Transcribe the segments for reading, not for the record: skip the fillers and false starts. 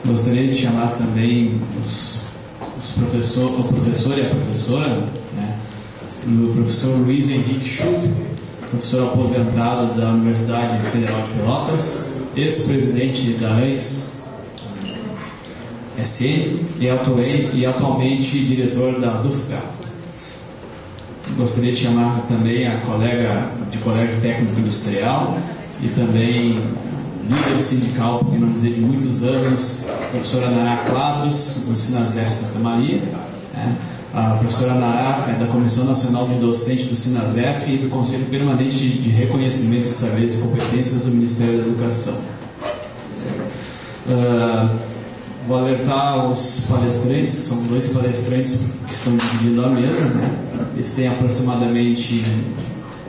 Gostaria de chamar também o professor e a professora, né? O professor Luiz Henrique Schub, professor aposentado da Universidade Federal de Pelotas, ex-presidente da ANS SE e atualmente diretor da DUFGA. Gostaria de chamar também a colega de Colégio Técnico Industrial e também líder sindical, por que não dizer, de muitos anos, a professora Nará Quadros, do Sinazef Santa Maria. A professora Nará é da Comissão Nacional de Docente do Sinazef e do Conselho Permanente de Reconhecimento de Saberes e Competências do Ministério da Educação. Vou alertar os palestrantes, que são 2 palestrantes que estão dividindo a mesa, né? Eles têm aproximadamente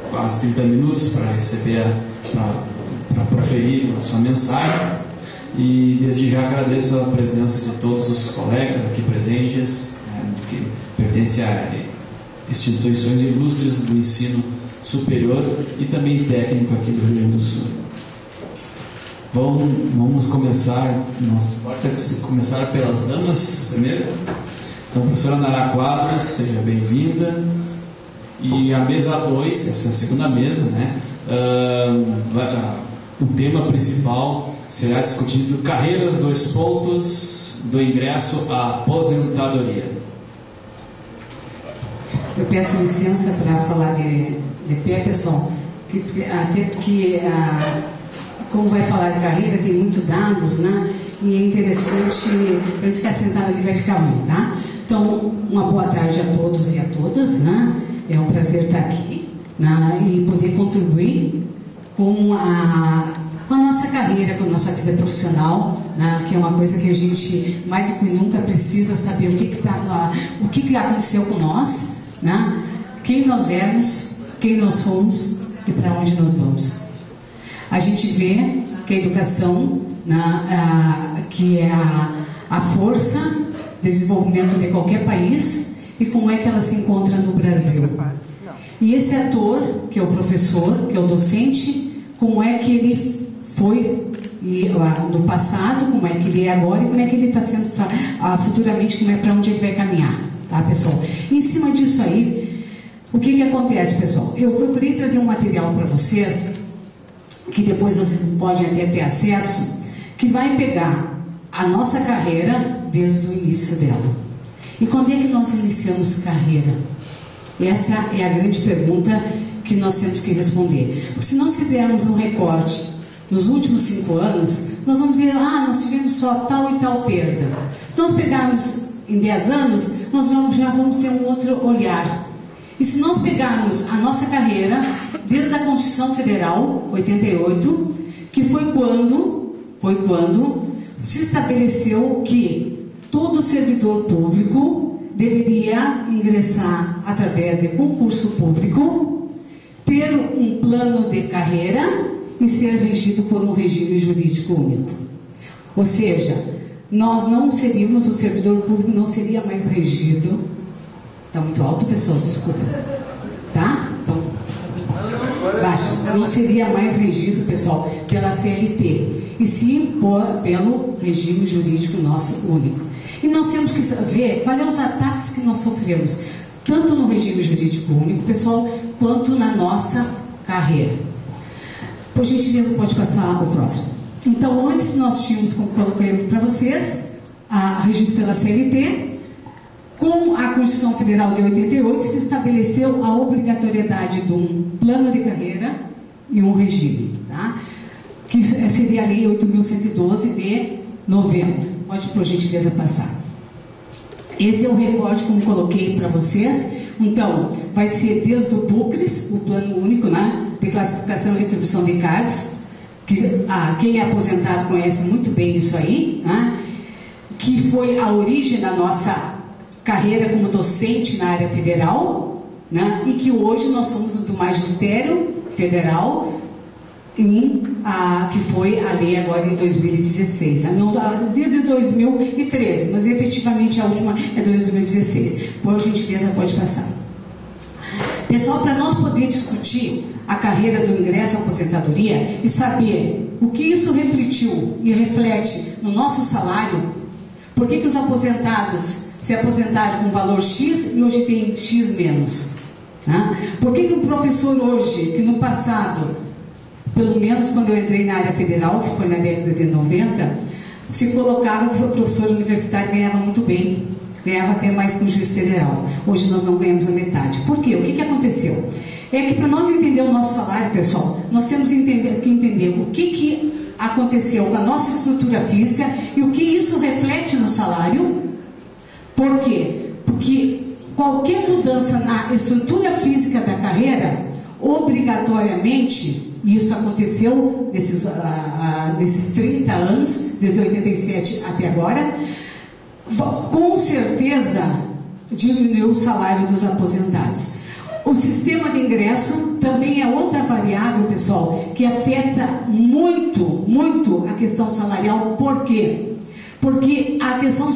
quase 30 minutos para receber, para proferir a sua mensagem, e desde já agradeço a presença de todos os colegas aqui presentes, né, que pertencem a instituições ilustres do ensino superior e também técnico aqui do Rio Grande do Sul. Vamos começar, começar pelas damas primeiro. Então, professora Nará Quadros, seja bem-vinda. E a mesa 2, essa é a segunda mesa, né? O tema principal será discutido carreiras, 2 pontos, do ingresso à aposentadoria. Eu peço licença para falar de pé, pessoal, até porque como vai falar de carreira, tem muitos dados, né? E é interessante, para ele ficar sentado ali vai ficar ruim, tá? Então, uma boa tarde a todos e a todas, né? É um prazer estar aqui, né? E poder contribuir com a nossa carreira, com a nossa vida profissional, né? Que é uma coisa que a gente, mais do que nunca, precisa saber o que aconteceu com nós, né? Quem nós éramos, quem nós somos e para onde nós vamos. A gente vê que a educação, né, que é a força de desenvolvimento de qualquer país, e como é que ela se encontra no Brasil. E esse ator, que é o professor, que é o docente, como é que ele foi no passado, como é que ele é agora e como é que ele está sendo futuramente, como é para onde ele vai caminhar, tá, pessoal? E em cima disso aí, o que acontece, pessoal? Eu procurei trazer um material para vocês, que depois vocês podem até ter acesso, que vai pegar a nossa carreira desde o início dela. E quando é que nós iniciamos carreira? Essa é a grande pergunta que nós temos que responder. Porque se nós fizermos um recorte nos últimos 5 anos, nós vamos dizer, nós tivemos só tal e tal perda. Se nós pegarmos em 10 anos, nós já vamos ter um outro olhar. E se nós pegarmos a nossa carreira, desde a Constituição Federal, 88, que foi quando se estabeleceu que todo servidor público deveria ingressar através de concurso público, ter um plano de carreira e ser regido por um regime jurídico único. Ou seja, nós não seríamos, o servidor público não seria mais regido. Está muito alto, pessoal, desculpa. Tá? Então, baixa. Não seria mais regido, pessoal, pela CLT, e sim pelo regime jurídico nosso único. E nós temos que ver quais são os ataques que nós sofremos, tanto no regime jurídico único, pessoal, quanto na nossa carreira. Por gentileza, pode passar o próximo. Então, antes nós tínhamos, como coloquei para vocês, regido pela CLT. Com a Constituição Federal de 88, se estabeleceu a obrigatoriedade de um plano de carreira e um regime, tá? Que seria a Lei 8.112 de 90. Pode, por gentileza, passar. Esse é o recorte, como coloquei para vocês. Então, vai ser desde o PUCRES, o Plano Único, né, de Classificação e Retribuição de Cargos, que quem é aposentado conhece muito bem isso aí, né, que foi a origem da nossa carreira como docente na área federal, né, e que hoje nós somos do Magistério Federal, que foi a lei agora de 2016, né? Não, desde 2013, mas efetivamente a última é 2016. Por gentileza, pode passar. Pessoal, para nós poder discutir a carreira do ingresso à aposentadoria e saber o que isso refletiu e reflete no nosso salário, por que os aposentados se aposentaram com valor X e hoje tem X menos? Por que o professor hoje, que no passado, pelo menos quando eu entrei na área federal, foi na década de 90, se colocava que o professor universitário ganhava muito bem, ganhava até mais que um juiz federal. Hoje nós não ganhamos a metade. Por quê? O que aconteceu? É que para nós entender o nosso salário, pessoal, nós temos que entender o que aconteceu com a nossa estrutura física e o que isso reflete no salário. Por quê? Porque qualquer mudança na estrutura física da carreira, obrigatoriamente, e isso aconteceu nesses 30 anos, desde 87 até agora, com certeza diminuiu o salário dos aposentados. O sistema de ingresso também é outra variável, pessoal, que afeta muito, muito a questão salarial. Por quê? Porque a questão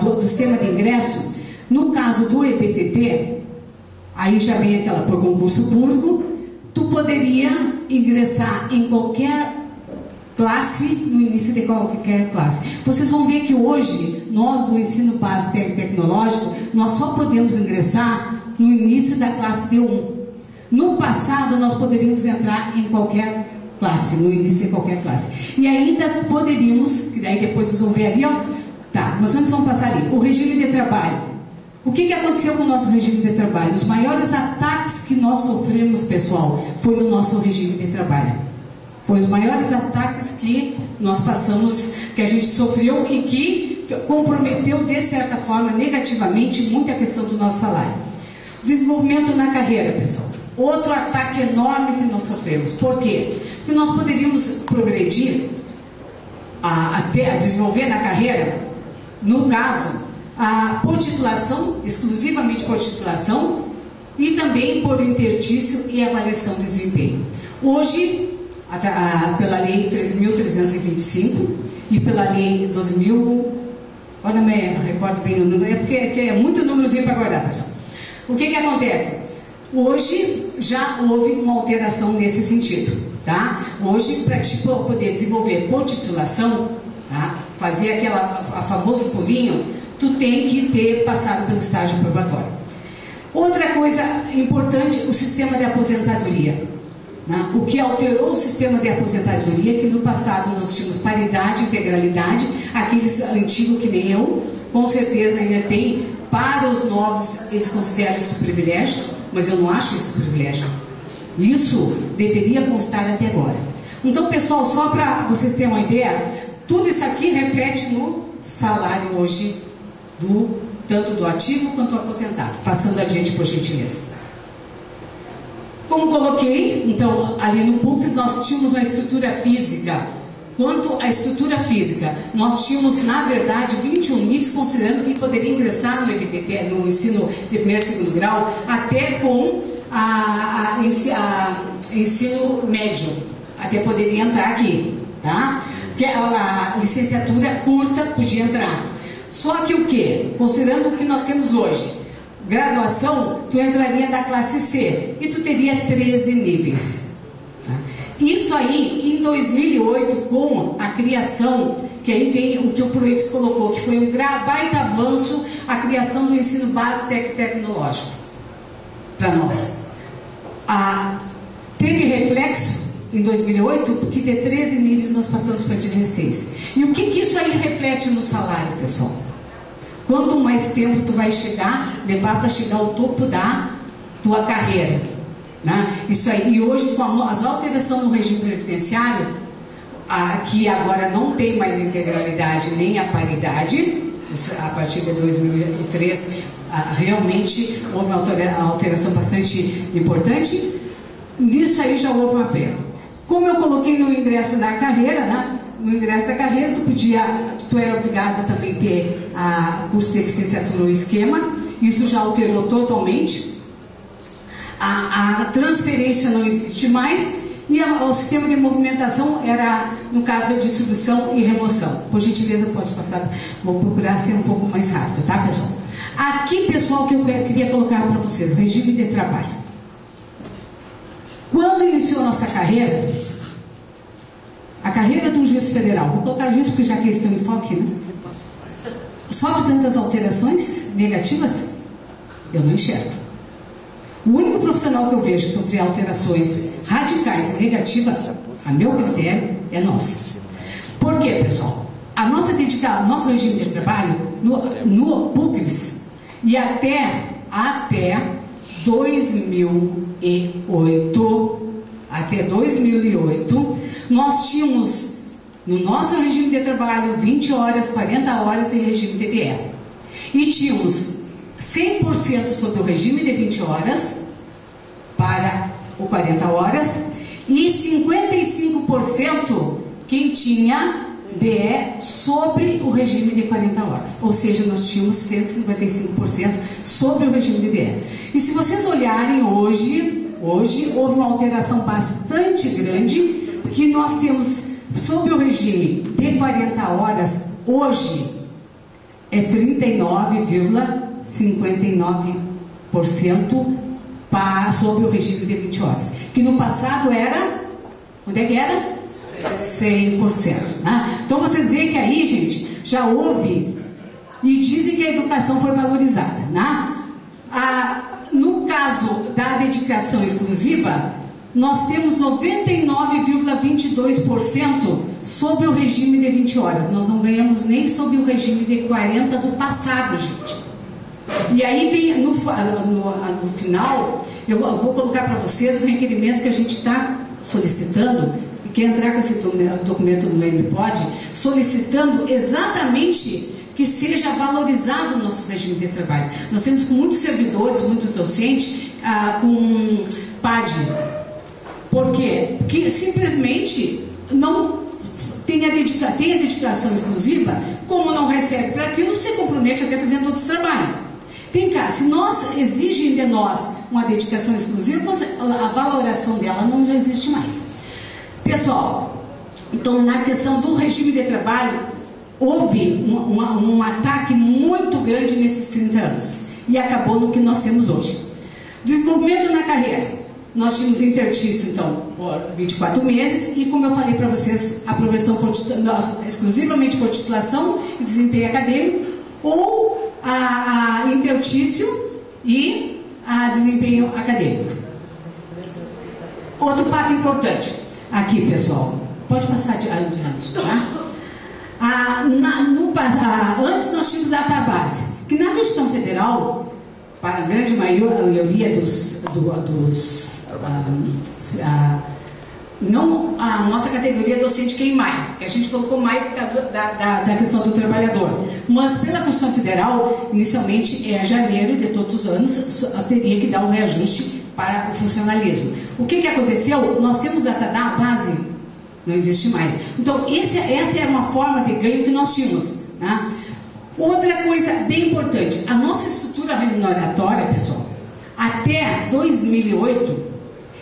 do sistema de ingresso, no caso do EBTT, aí já vem aquela por concurso público, tu poderia ingressar em qualquer classe, no início de qualquer classe. Vocês vão ver que hoje, nós do ensino básico e tecnológico, nós só podemos ingressar no início da classe D1. No passado, nós poderíamos entrar em qualquer classe, no início de qualquer classe. E ainda poderíamos, e aí depois vocês vão ver ali, ó, tá, mas antes vamos passar ali, o regime de trabalho. O que aconteceu com o nosso regime de trabalho? Os maiores ataques que nós sofremos, pessoal, foi no nosso regime de trabalho. Foi os maiores ataques que nós passamos, que a gente sofreu e que comprometeu, de certa forma, negativamente, muito a questão do nosso salário. Desenvolvimento na carreira, pessoal. Outro ataque enorme que nós sofremos. Por quê? Porque nós poderíamos progredir a desenvolver na carreira, no caso, por titulação, exclusivamente por titulação, e também por interstício e avaliação de desempenho. Hoje, pela Lei 13.325 e pela Lei 12.000, olha, não me recordo bem o número, é porque é muito númerozinho para guardar, pessoal. O que acontece? Hoje já houve uma alteração nesse sentido, tá? Hoje, para poder desenvolver por titulação, tá? Fazer a famoso pulinho, tu tem que ter passado pelo estágio probatório. Outra coisa importante, o sistema de aposentadoria. Né? O que alterou o sistema de aposentadoria é que no passado nós tínhamos paridade, integralidade, aqueles antigos que nem eu, com certeza ainda tem, para os novos eles consideram isso privilégio, mas eu não acho isso privilégio. Isso deveria constar até agora. Então, pessoal, só para vocês terem uma ideia, tudo isso aqui reflete no salário hoje, tanto do ativo quanto do aposentado. Passando adiante, por gentileza. Como coloquei, então, ali no PUCS, nós tínhamos uma estrutura física. Quanto à estrutura física, nós tínhamos, na verdade, 21 níveis, considerando que poderia ingressar no EBTT, no ensino de primeiro e segundo grau, até com ensino médio. Até poderia entrar aqui, tá? Porque a licenciatura curta podia entrar. Só que o quê? Considerando o que nós temos hoje, graduação, tu entraria da classe C e tu teria 13 níveis. Tá? Isso aí, em 2008, com a criação, que aí vem o que o Proifes colocou, que foi um baita avanço, a criação do ensino básico e tecnológico para nós. Teve reflexo em 2008, porque de 13 níveis nós passamos para 16. E o que isso aí reflete no salário, pessoal? Quanto mais tempo tu vai levar para chegar ao topo da tua carreira, né? Isso aí. E hoje, com as alterações no regime previdenciário, que agora não tem mais integralidade nem a paridade, a partir de 2003, realmente houve uma alteração bastante importante. Nisso aí já houve uma perda. Como eu coloquei no ingresso da carreira, né? No ingresso da carreira, tu era obrigado a também ter curso de licenciatura ou esquema. Isso já alterou totalmente. A transferência não existe mais. E o sistema de movimentação era, no caso, a distribuição e remoção. Por gentileza, pode passar. Vou procurar ser um pouco mais rápido, tá, pessoal? Aqui, pessoal, que eu queria colocar para vocês, regime de trabalho. Quando iniciou a nossa carreira, a carreira de um juiz federal, vou colocar juiz porque já que eles estão em foco, né? Sofre tantas alterações negativas? Eu não enxergo. O único profissional que eu vejo sofrer alterações radicais e negativas, a meu critério, é nós. Por quê, pessoal? A nossa dedicação, nosso regime de trabalho no PUCRES e até 2008, nós tínhamos no nosso regime de trabalho 20 horas, 40 horas em regime DDE. E tínhamos 100% sobre o regime de 20 horas para o 40 horas e 55% quem tinha DE sobre o regime de 40 horas. Ou seja, nós tínhamos 155% sobre o regime de DE. E se vocês olharem hoje houve uma alteração bastante grande, porque nós temos sobre o regime de 40 horas, hoje é 39,59% sobre o regime de 20 horas. Que no passado era, onde é que era? 100%. Né? Então vocês veem que aí, gente, já houve, e dizem que a educação foi valorizada. Né? No caso da dedicação exclusiva, nós temos 99,22% sobre o regime de 20 horas. Nós não ganhamos nem sobre o regime de 40 do passado, gente. E aí vem no final, eu vou colocar para vocês o requerimento que a gente está solicitando, e quer entrar com esse documento no MPOD, solicitando exatamente que seja valorizado o nosso regime de trabalho. Nós temos com muitos servidores, muitos docentes, com PAD. Por quê? Porque simplesmente não tem a dedicação exclusiva, como não recebe para aquilo, se compromete até fazendo outros trabalhos. Vem cá, se nós exigem de nós uma dedicação exclusiva, a valoração dela não já existe mais. Pessoal, então na questão do regime de trabalho, houve um ataque muito grande nesses 30 anos e acabou no que nós temos hoje. Desenvolvimento na carreira. Nós tínhamos intertício, então, por 24 meses e, como eu falei para vocês, a progressão exclusivamente por titulação e desempenho acadêmico, ou a intertício e a desempenho acadêmico. Outro fato importante aqui, pessoal, pode passar adiante, tá? Antes nós tínhamos database, que na Constituição Federal, para a grande maioria não a nossa categoria docente que é em maio, que a gente colocou maio por causa da questão do trabalhador, mas pela Constituição Federal, inicialmente é janeiro de todos os anos, teria que dar um reajuste para o funcionalismo. O que aconteceu? Nós temos database, não existe mais. Então essa é uma forma de ganho que nós tínhamos, né? Outra coisa bem importante, a nossa estrutura remuneratória, pessoal, até 2008,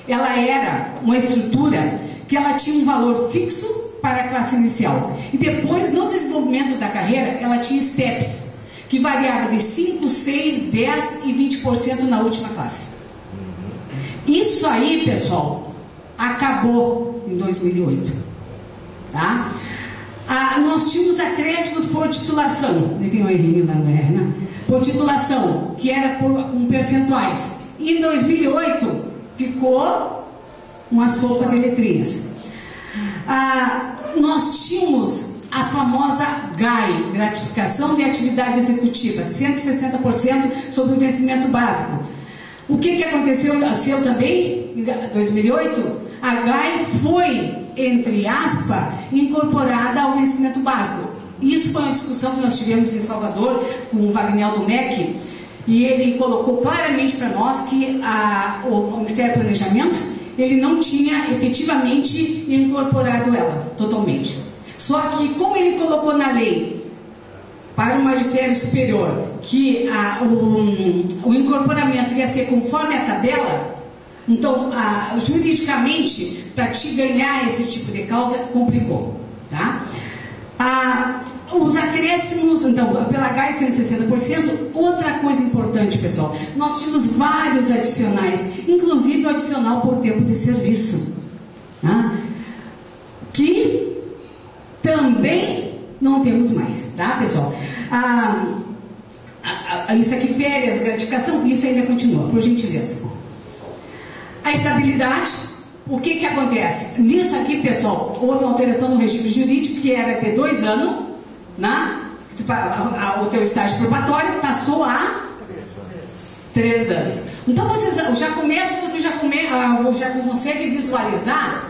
ela era uma estrutura que ela tinha um valor fixo para a classe inicial. E depois, no desenvolvimento da carreira, ela tinha steps, que variava de 5, 6, 10 e 20% na última classe. Isso aí, pessoal, acabou em 2008. Tá? Nós tínhamos acréscimos por titulação, tem um errinho lá no R, né? Por titulação, que era com percentuais. E em 2008 ficou uma sopa de letrinhas. Nós tínhamos a famosa GAI, gratificação de atividade executiva, 160% sobre o vencimento básico. O que aconteceu também em 2008? A GAI foi, entre aspas, incorporada ao vencimento básico. Isso foi uma discussão que nós tivemos em Salvador com o Wagner do MEC, e ele colocou claramente para nós que o Ministério do Planejamento ele não tinha efetivamente incorporado ela totalmente. Só que como ele colocou na lei para o magistério superior que o incorporamento ia ser conforme a tabela, então juridicamente para te ganhar esse tipo de causa complicou, tá? Os acréscimos, então, pela GAI 160%, outra coisa importante, pessoal, nós tínhamos vários adicionais, inclusive o adicional por tempo de serviço, né? Que também não temos mais, tá, pessoal? Isso aqui, férias, gratificação, isso ainda continua, por gentileza. A estabilidade, o que acontece? Nisso aqui, pessoal, houve uma alteração no regime jurídico, que era de 2 anos, né? O teu estágio probatório passou a 3 anos. Então você já consegue visualizar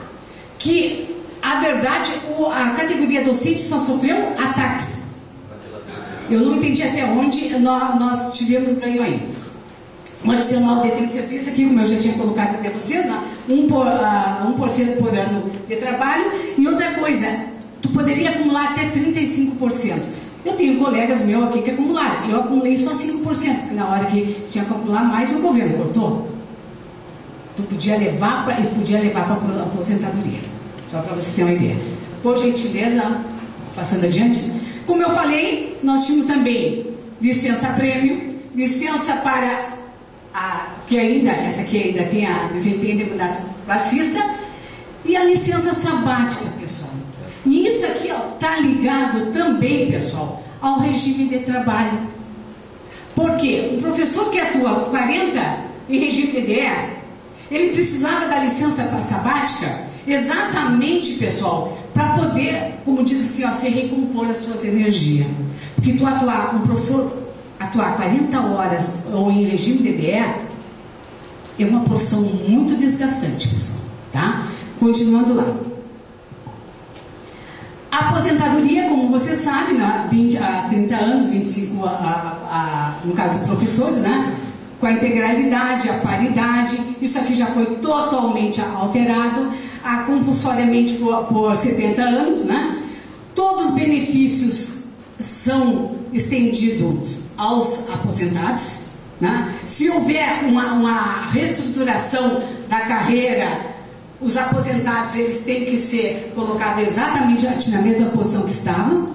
que a verdade, a categoria docente só sofreu ataques. Eu não entendi até onde nós tivemos ganho aí. Um adicional de tempo de serviço aqui, como eu já tinha colocado até vocês, né? 1% por ano de trabalho. E outra coisa, tu poderia acumular até 35%. Eu tenho colegas meus aqui que acumularam. Eu acumulei só 5%, porque na hora que tinha que acumular mais, o governo cortou. Tu podia levar para a aposentadoria. Só para vocês terem uma ideia. Por gentileza, passando adiante. Como eu falei, nós tínhamos também licença-prêmio, licença para essa aqui ainda tem a desempenho de deputado classista, e a licença sabática, pessoal. E isso aqui está ligado também, pessoal, ao regime de trabalho. Porque o professor que atua 40 em regime de DE, ele precisava da licença sabática exatamente, pessoal, para poder, como diz assim, se recompor as suas energias. Porque um professor atuar 40 horas ou em regime de DE é uma profissão muito desgastante, pessoal, tá? Continuando lá. A aposentadoria, como você sabe, há 30 anos, 25 no caso professores, né? Com a integralidade, a paridade, isso aqui já foi totalmente alterado, compulsoriamente por 70 anos, né? Todos os benefícios são estendidos aos aposentados, né? Se houver uma reestruturação da carreira, os aposentados eles têm que ser colocados exatamente na mesma posição que estavam.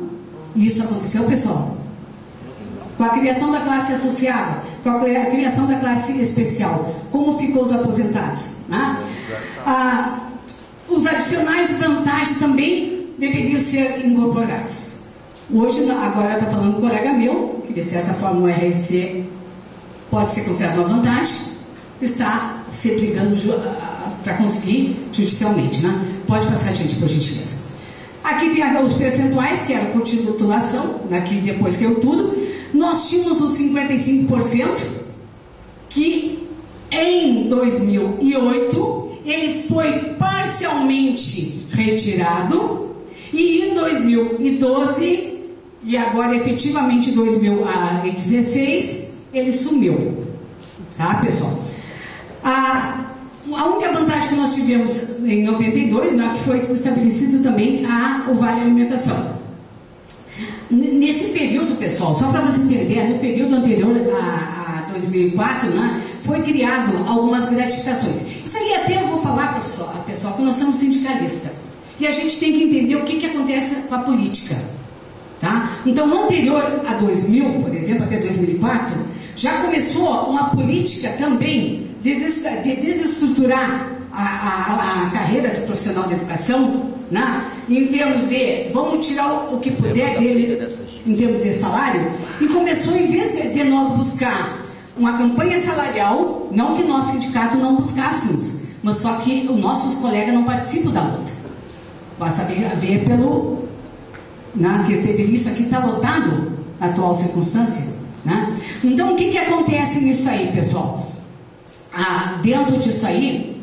E isso aconteceu, pessoal, com a criação da classe associada, com a criação da classe especial. Como ficou os aposentados, né? Os adicionais e vantagens também deveriam ser incorporados. Hoje, agora está falando um colega meu, que de certa forma o RSC pode ser considerado uma vantagem, está se brigando para conseguir judicialmente, né? Pode passar, gente, por gentileza. Aqui tem os percentuais, que era por titulação, aqui depois que eu tudo. Nós tínhamos os 55%, que em 2008 ele foi parcialmente retirado, e em 2012, e agora efetivamente em 2016, ele sumiu. Tá, pessoal? A única vantagem que nós tivemos em 92, né, que foi estabelecido também o Vale Alimentação. Nesse período, pessoal, só para vocês terem ideia, no período anterior a 2004, né, foi criado algumas gratificações. Isso aí até eu vou falar, pessoal, que nós somos sindicalistas. E a gente tem que entender o que acontece com a política. Tá? Então, anterior a 2000, por exemplo, até 2004, já começou uma política também de desestruturar a carreira do profissional de educação, né? Em termos de, vamos tirar o que puder dele, em termos de salário, e começou, em vez de nós buscar uma campanha salarial, não que nós, sindicato, não buscássemos, mas só que os nossos colegas não participam da luta. Basta ver pelo... que isso aqui está lotado na atual circunstância, né? Então, o que acontece nisso aí, pessoal? Dentro disso aí,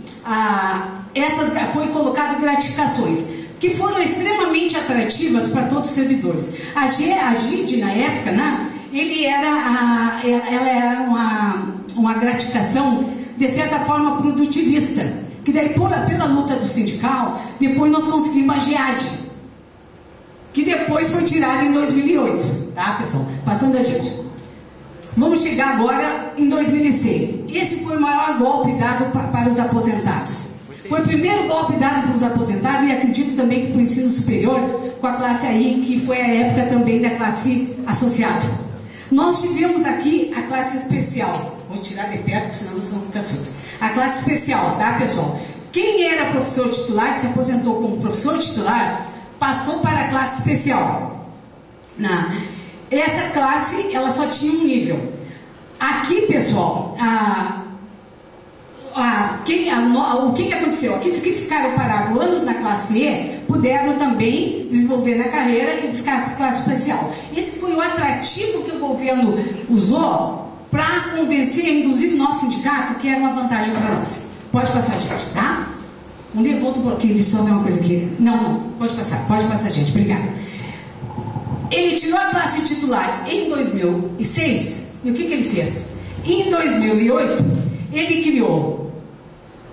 foi colocado gratificações que foram extremamente atrativas para todos os servidores. A GID, na época, né, ela era uma gratificação, de certa forma, produtivista, que daí, pela luta do sindical, depois nós conseguimos a GEAD, que depois foi tirada em 2008, tá, pessoal? Passando adiante. Vamos chegar agora em 2006. Esse foi o maior golpe dado para os aposentados. Foi o primeiro golpe dado para os aposentados e acredito também que para o ensino superior, com a classe aí, que foi a época também da classe associado. Nós tivemos aqui a classe especial. Vou tirar de perto, porque senão vocês vão ficar surdos. A classe especial, tá, pessoal? Quem era professor titular, que se aposentou como professor titular, passou para a classe especial. Essa classe, ela só tinha um nível. Aqui, pessoal, o que aconteceu? Aqueles que ficaram parados anos na classe E puderam também desenvolver na carreira e buscar a classe especial. Esse foi o atrativo que o governo usou para convencer, inclusive, nosso sindicato, que era uma vantagem para nós. Pode passar, gente, tá? Volta um pouquinho, deixa eu só ver uma coisa aqui. Não, pode passar, gente, obrigada. Ele tirou a classe titular em 2006, e o que ele fez? Em 2008, ele criou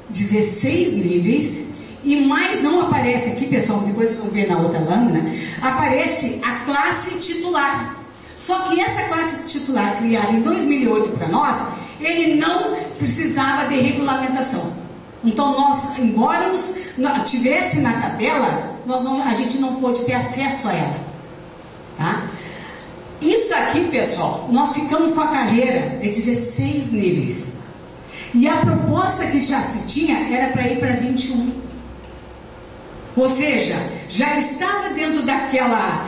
16 níveis, e mais não aparece aqui, pessoal, depois vocês vão ver na outra lâmina, aparece a classe titular. Só que essa classe titular criada em 2008 para nós, ele não precisava de regulamentação. Então nós, embora tivesse na tabela, a gente não pôde ter acesso a ela. Tá? Isso aqui, pessoal, nós ficamos com a carreira de 16 níveis. E a proposta que já se tinha era para ir para 21. Ou seja, já estava dentro daquela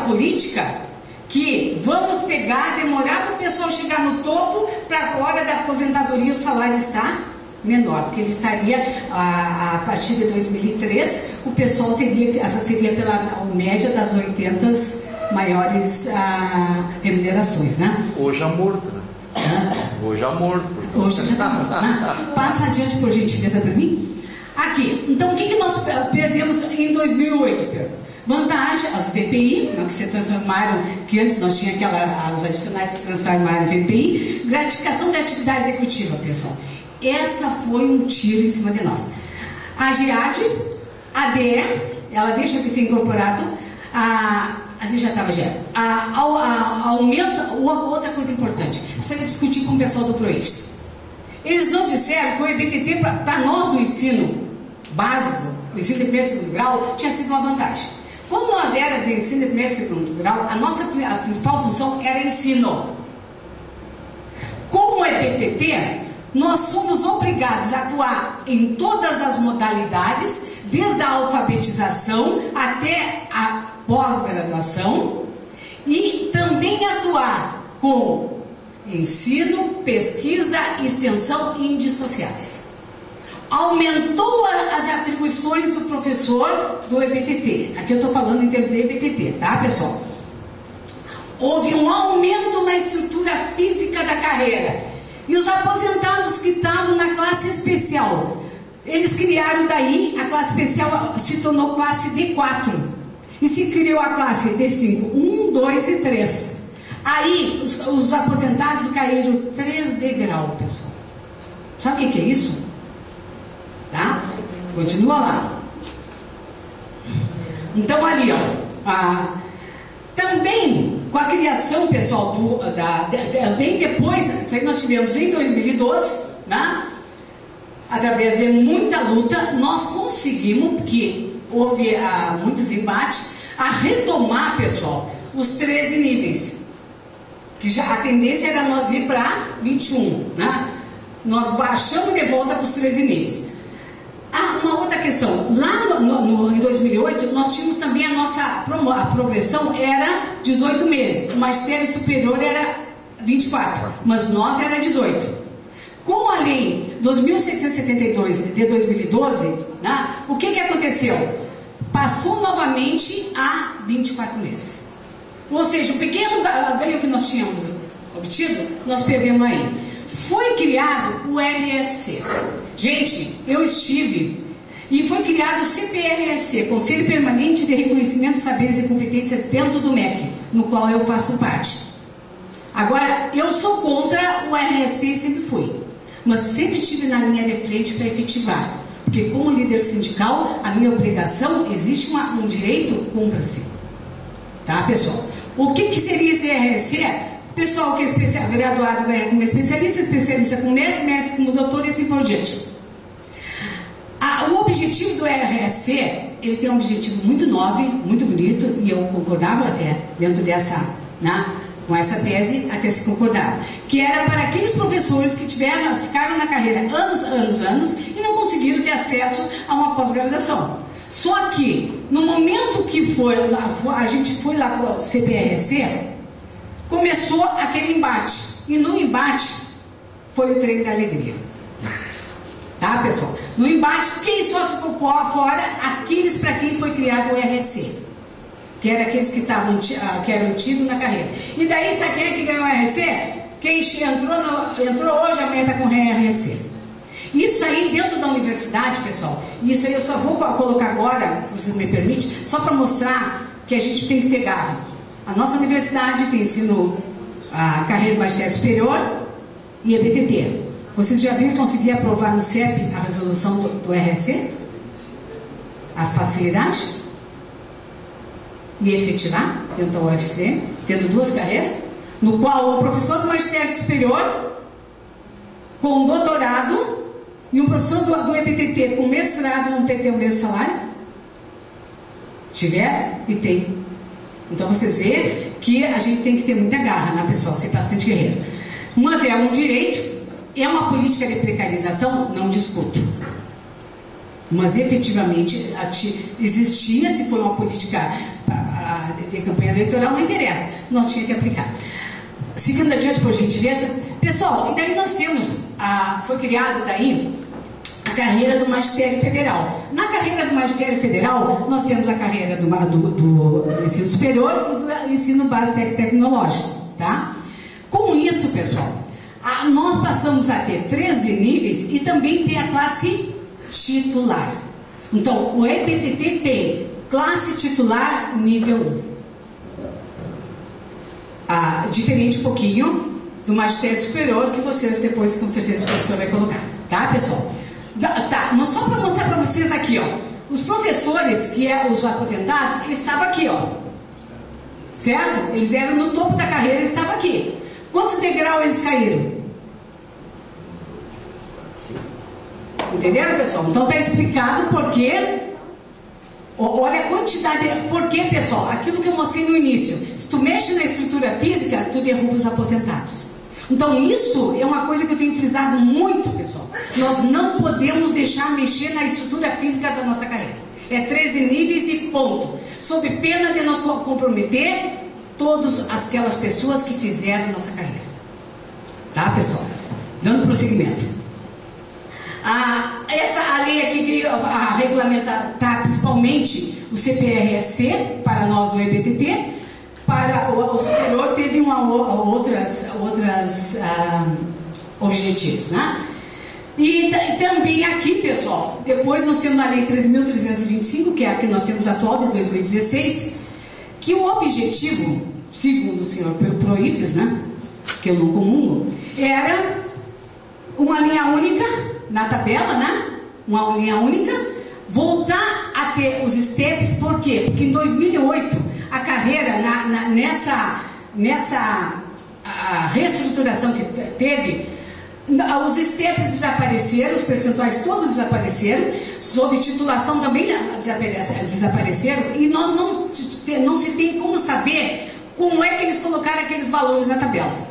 política que vamos pegar, demorar para o pessoal chegar no topo, para a hora da aposentadoria o salário está menor, porque ele estaria, a partir de 2003, o pessoal seria pela média das 80 maiores remunerações, né? Hoje é morto, né? Hoje é morto. Hoje já está morto, né? Passa adiante, por gentileza, para mim. Aqui, então o que nós perdemos em 2008, Pedro? Vantagem, as VPI, que se transformaram, que antes nós tínhamos os adicionais se transformaram em VPI, gratificação da atividade executiva, pessoal. Essa foi um tiro em cima de nós. A GEAD, a DE, ela deixa de ser incorporado, a gente já estava GEAD. Aumenta, outra coisa importante, isso eu discuti com o pessoal do PROIFS. Eles nos disseram que o EBTT, para nós no ensino básico, o ensino de primeiro e segundo grau, tinha sido uma vantagem. Quando nós éramos de ensino de primeiro e segundo grau, a principal função era ensino. Como EBTT, nós somos obrigados a atuar em todas as modalidades, desde a alfabetização até a pós-graduação, e também atuar com ensino, pesquisa, extensão e índices sociais. Aumentou as atribuições do professor do EBTT. Aqui eu estou falando em termos de EBTT, tá, pessoal? Houve um aumento na estrutura física da carreira. E os aposentados que estavam na classe especial, eles criaram daí, a classe especial se tornou classe D4. E se criou a classe D5, 1, 2 e 3. Aí, os aposentados caíram 3 degraus, pessoal. Sabe o que é isso? Tá? Continua lá. Então ali, ó, também com a criação, pessoal, bem depois, isso aí nós tivemos em 2012, né? Através de muita luta, nós conseguimos, porque houve muitos embates, a retomar, pessoal, os 13 níveis. Que já a tendência era nós ir para 21, né? Nós baixamos de volta para os 13 níveis. Uma outra questão, lá em 2008, nós tínhamos também a progressão era 18 meses, o magistério superior era 24, mas nós era 18. Com a lei 2.772 de 2012, né, o que aconteceu? Passou novamente a 24 meses. Ou seja, o pequeno ganho que nós tínhamos obtido, nós perdemos aí. Foi criado o RSC. Gente, eu estive e foi criado o CPRSC, Conselho Permanente de Reconhecimento de Saberes e Competências dentro do MEC, no qual eu faço parte. Agora, eu sou contra o RSC, sempre fui, mas sempre estive na linha de frente para efetivar, porque como líder sindical, a minha obrigação, existe um direito, cumpra-se. Tá, pessoal? O que seria esse RSC? Pessoal que é graduado ganha como especialista, especialista como mestre, mestre como doutor e assim por diante. objetivo do RSC, ele tem um objetivo muito nobre, muito bonito, e eu concordava até dentro dessa, né, com essa tese, até se concordava, que era para aqueles professores que ficaram na carreira anos, e não conseguiram ter acesso a uma pós-graduação. Só que, no momento que a gente foi lá para o CPRC, começou aquele embate, e no embate foi o trem da alegria. Tá, pessoal? No embate, quem só ficou fora? Aqueles para quem foi criado o RSC, que eram aqueles que eram tidos na carreira. E daí, sabe quem é que ganhou o RSC? Quem entrou hoje, amanhã está com o RSC. Isso aí, dentro da universidade, pessoal, isso aí eu só vou colocar agora, se vocês me permitem, só para mostrar que a gente tem que ter garra. A nossa universidade tem a carreira do magistério superior e EBTT. Vocês já viram conseguir aprovar no CEP a resolução do RSC? A facilidade? E efetivar dentro da UFC, tendo duas carreiras, no qual o professor do magistério superior, com doutorado, e um professor do EBTT com mestrado não tem que ter o mesmo salário? Tiver e tem. Então vocês veem que a gente tem que ter muita garra, né, pessoal? Ser bastante guerreiro. Mas é um direito. É uma política de precarização? Não discuto. Mas efetivamente existia, se for uma política de campanha eleitoral, não interessa. Nós tínhamos que aplicar. Seguindo adiante, por gentileza. Pessoal, e daí nós temos, foi criado daí a carreira do magistério federal. Na carreira do magistério federal, nós temos a carreira do ensino superior e do ensino básico tecnológico. Tá? Com isso, pessoal, nós passamos a ter 13 níveis e também tem a classe titular. Então, o EBTT tem classe titular nível 1. Diferente um pouquinho do magistério superior, que vocês depois, com certeza, o professor vai colocar. Tá, pessoal? Tá, mas só para mostrar para vocês aqui, ó. Os professores, que os aposentados, eles estavam aqui, ó. Certo? Eles eram no topo da carreira, eles estavam aqui. Quantos degraus eles caíram? Entenderam, pessoal? Então está explicado por quê. Olha a quantidade. Por quê, pessoal? Aquilo que eu mostrei no início. Se tu mexe na estrutura física, tu derruba os aposentados. Então isso é uma coisa que eu tenho frisado muito, pessoal. Nós não podemos deixar mexer na estrutura física da nossa carreira. É 13 níveis e ponto. Sob pena de nos comprometer todas aquelas pessoas que fizeram nossa carreira. Tá, pessoal? Dando prosseguimento. A lei aqui veio a regulamentar principalmente o CPRSC, para nós do EBTT, para o superior teve outras objetivos, né? E também aqui, pessoal, depois nós temos a lei 13.325, que é a que nós temos atual, de 2016, que o objetivo, segundo o senhor Proifes, né, que eu não comungo, era uma linha única na tabela, né? Uma linha única, voltar a ter os STEPs. Por quê? Porque em 2008 a carreira nessa reestruturação que teve, os STEPs desapareceram, os percentuais todos desapareceram, sob titulação também desapareceram, e nós não se tem como saber como é que eles colocaram aqueles valores na tabela.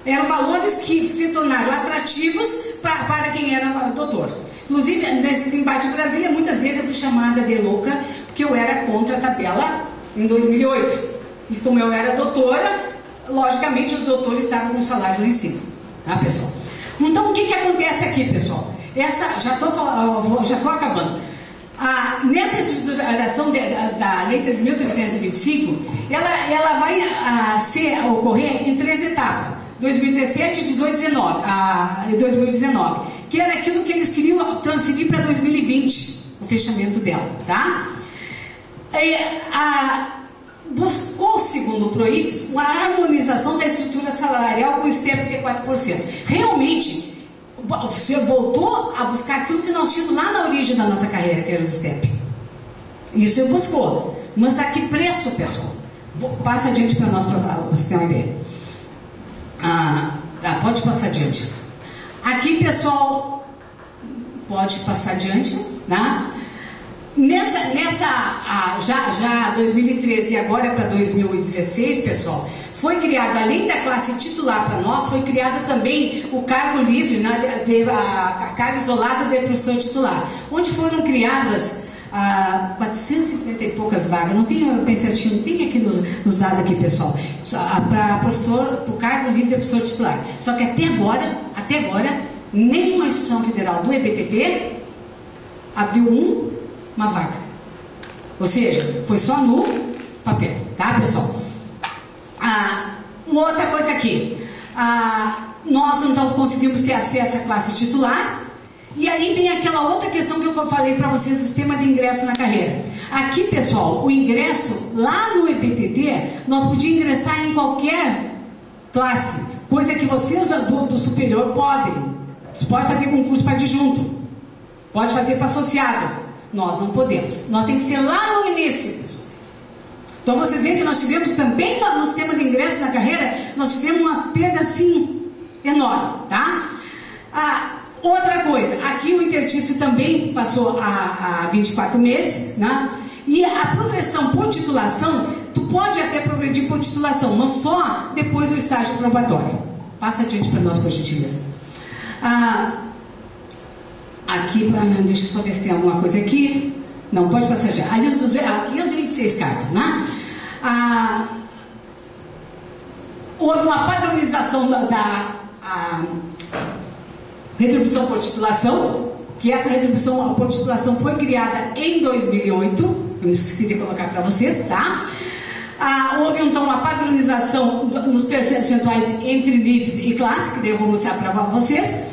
Eram valores que se tornaram atrativos para quem era doutor. Inclusive, nesses embates em Brasília, muitas vezes eu fui chamada de louca, porque eu era contra a tabela em 2008. E como eu era doutora, logicamente os doutores estavam com o salário lá em cima. Tá, pessoal? Então, o que acontece aqui, pessoal? Já estou acabando. Nessa estruturação da Lei 3.325, ela vai ocorrer em 3 etapas. 2017, 18 e 2019, que era aquilo que eles queriam transferir para 2020, o fechamento dela, tá? Buscou, segundo o Proifes, uma harmonização da estrutura salarial com o STEP de 4%. Realmente, você voltou a buscar aquilo que nós tínhamos lá na origem da nossa carreira, que era o STEP. Isso buscou. Mas a que preço, pessoal? Passa adiante para nós, para você ter uma ideia. Pode passar adiante. Aqui, pessoal, pode passar adiante. Tá? Já 2013 e agora para 2016, pessoal, foi criado, além da classe titular para nós, foi criado também o cargo livre, né, cargo isolado de professor titular, onde foram criadas 450 e poucas vagas. Não tem, eu pensei, não tem aqui nos dados aqui, pessoal, para o cargo livre de professor titular. Só que até agora, nenhuma instituição federal do EBTT abriu uma vaga. Ou seja, foi só no papel, tá, pessoal? Uma outra coisa aqui, nós então conseguimos ter acesso à classe titular, e aí vem aquela outra questão que eu falei para vocês, o sistema de ingresso na carreira. Aqui, pessoal, o ingresso lá no EBTT, nós podíamos ingressar em qualquer classe, coisa que vocês do superior podem. Você pode fazer concurso para adjunto, pode fazer para associado. Nós não podemos. Nós temos que ser lá no início, pessoal. Então vocês veem que nós tivemos também no sistema de ingresso na carreira, nós tivemos uma perda assim enorme, tá? Outra coisa, aqui o intertício também passou a 24 meses, né? E a progressão por titulação, tu pode até progredir por titulação, mas só depois do estágio probatório. Passa adiante para nós, por gentileza. Aqui, deixa eu só ver se tem alguma coisa aqui. Não, pode passar já. Ali aqui os 26 cartos, né? Houve uma padronização da retribuição por titulação, que essa retribuição por titulação foi criada em 2008. Eu me esqueci de colocar para vocês, tá? Houve então uma padronização nos percentuais entre níveis e classe, que daí eu vou mostrar para vocês.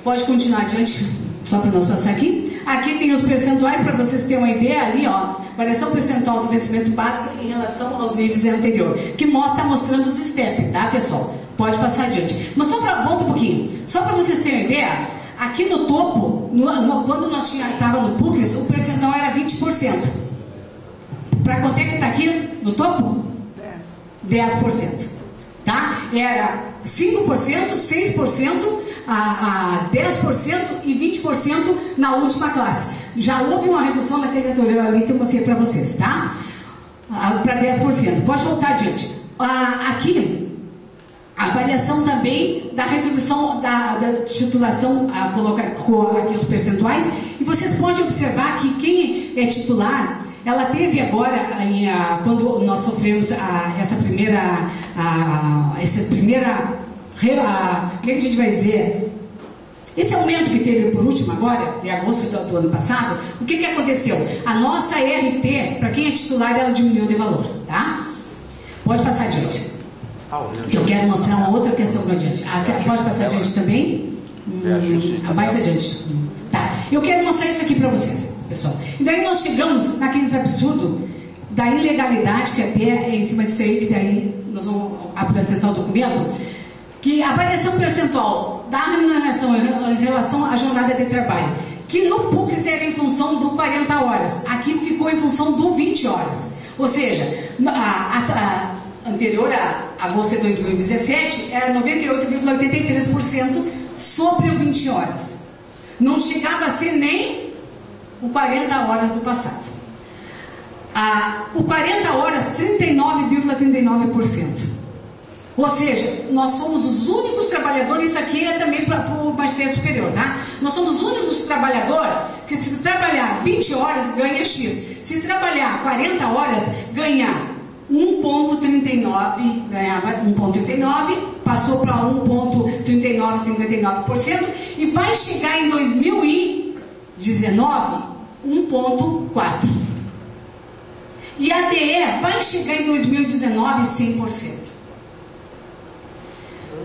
Pode continuar adiante, só para nós passar aqui. Aqui tem os percentuais, para vocês terem uma ideia, ali, ó, variação percentual do vencimento básico em relação aos níveis anterior, que está mostrando os STEP, tá, pessoal? Pode passar adiante. Mas volta um pouquinho, só para vocês terem uma ideia, aqui no topo, quando nós estava no PUCRES, o percentual era 20%. Para quanto é que está aqui no topo? 10%. Tá? Era 5%, 6%, 10% e 20% na última classe. Já houve uma redução naquele anterior ali que eu mostrei para vocês, tá? Para 10%. Pode voltar adiante. Aqui, a variação também da retribuição da titulação, colocar aqui os percentuais, e vocês podem observar que quem é titular, ela teve agora, quando nós sofremos essa primeira, como é que a gente vai dizer, esse aumento que teve por último agora, de agosto do ano passado, o que aconteceu? A nossa RT, para quem é titular, ela diminuiu de valor, tá? Pode passar adiante. Eu quero mostrar uma outra questão para adiante. Pode passar adiante também? Mais adiante. Tá. Eu quero mostrar isso aqui para vocês, pessoal. E daí nós chegamos naqueles absurdos da ilegalidade, que até é em cima disso aí, que daí nós vamos apresentar o documento, que a variação percentual da remuneração em relação à jornada de trabalho, que no PUCRES era em função do 40 horas, aqui ficou em função do 20 horas. Ou seja, anterior a agosto de 2017, era 98,83% sobre o 20 horas. Não chegava a ser nem o 40 horas do passado. O 40 horas, 39,39%. Ou seja, nós somos os únicos trabalhadores, isso aqui é também para o magistério superior, tá? Nós somos os únicos trabalhadores que, se trabalhar 20 horas, ganha X. Se trabalhar 40 horas, ganha 1,39, ganhava 1,39, passou para 1,3959% e vai chegar em 2019, 1,4. E a DE vai chegar em 2019, 100%.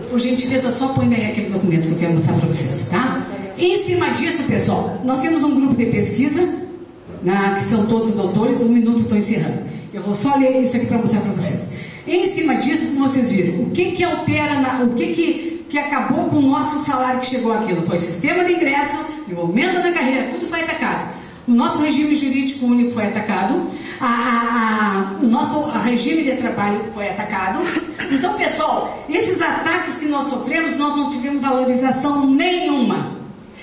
Por gentileza, só põe daí aquele documento que eu quero mostrar para vocês, tá? Em cima disso, pessoal, nós temos um grupo de pesquisa, que são todos doutores. 1 minuto, estou encerrando. Eu vou só ler isso aqui para mostrar para vocês. Em cima disso, como vocês viram, o que altera, o que acabou com o nosso salário que chegou àquilo? Foi sistema de ingresso, desenvolvimento da carreira, tudo foi atacado. O nosso regime jurídico único foi atacado, o nosso regime de trabalho foi atacado. Então, pessoal, esses ataques que nós sofremos, nós não tivemos valorização nenhuma.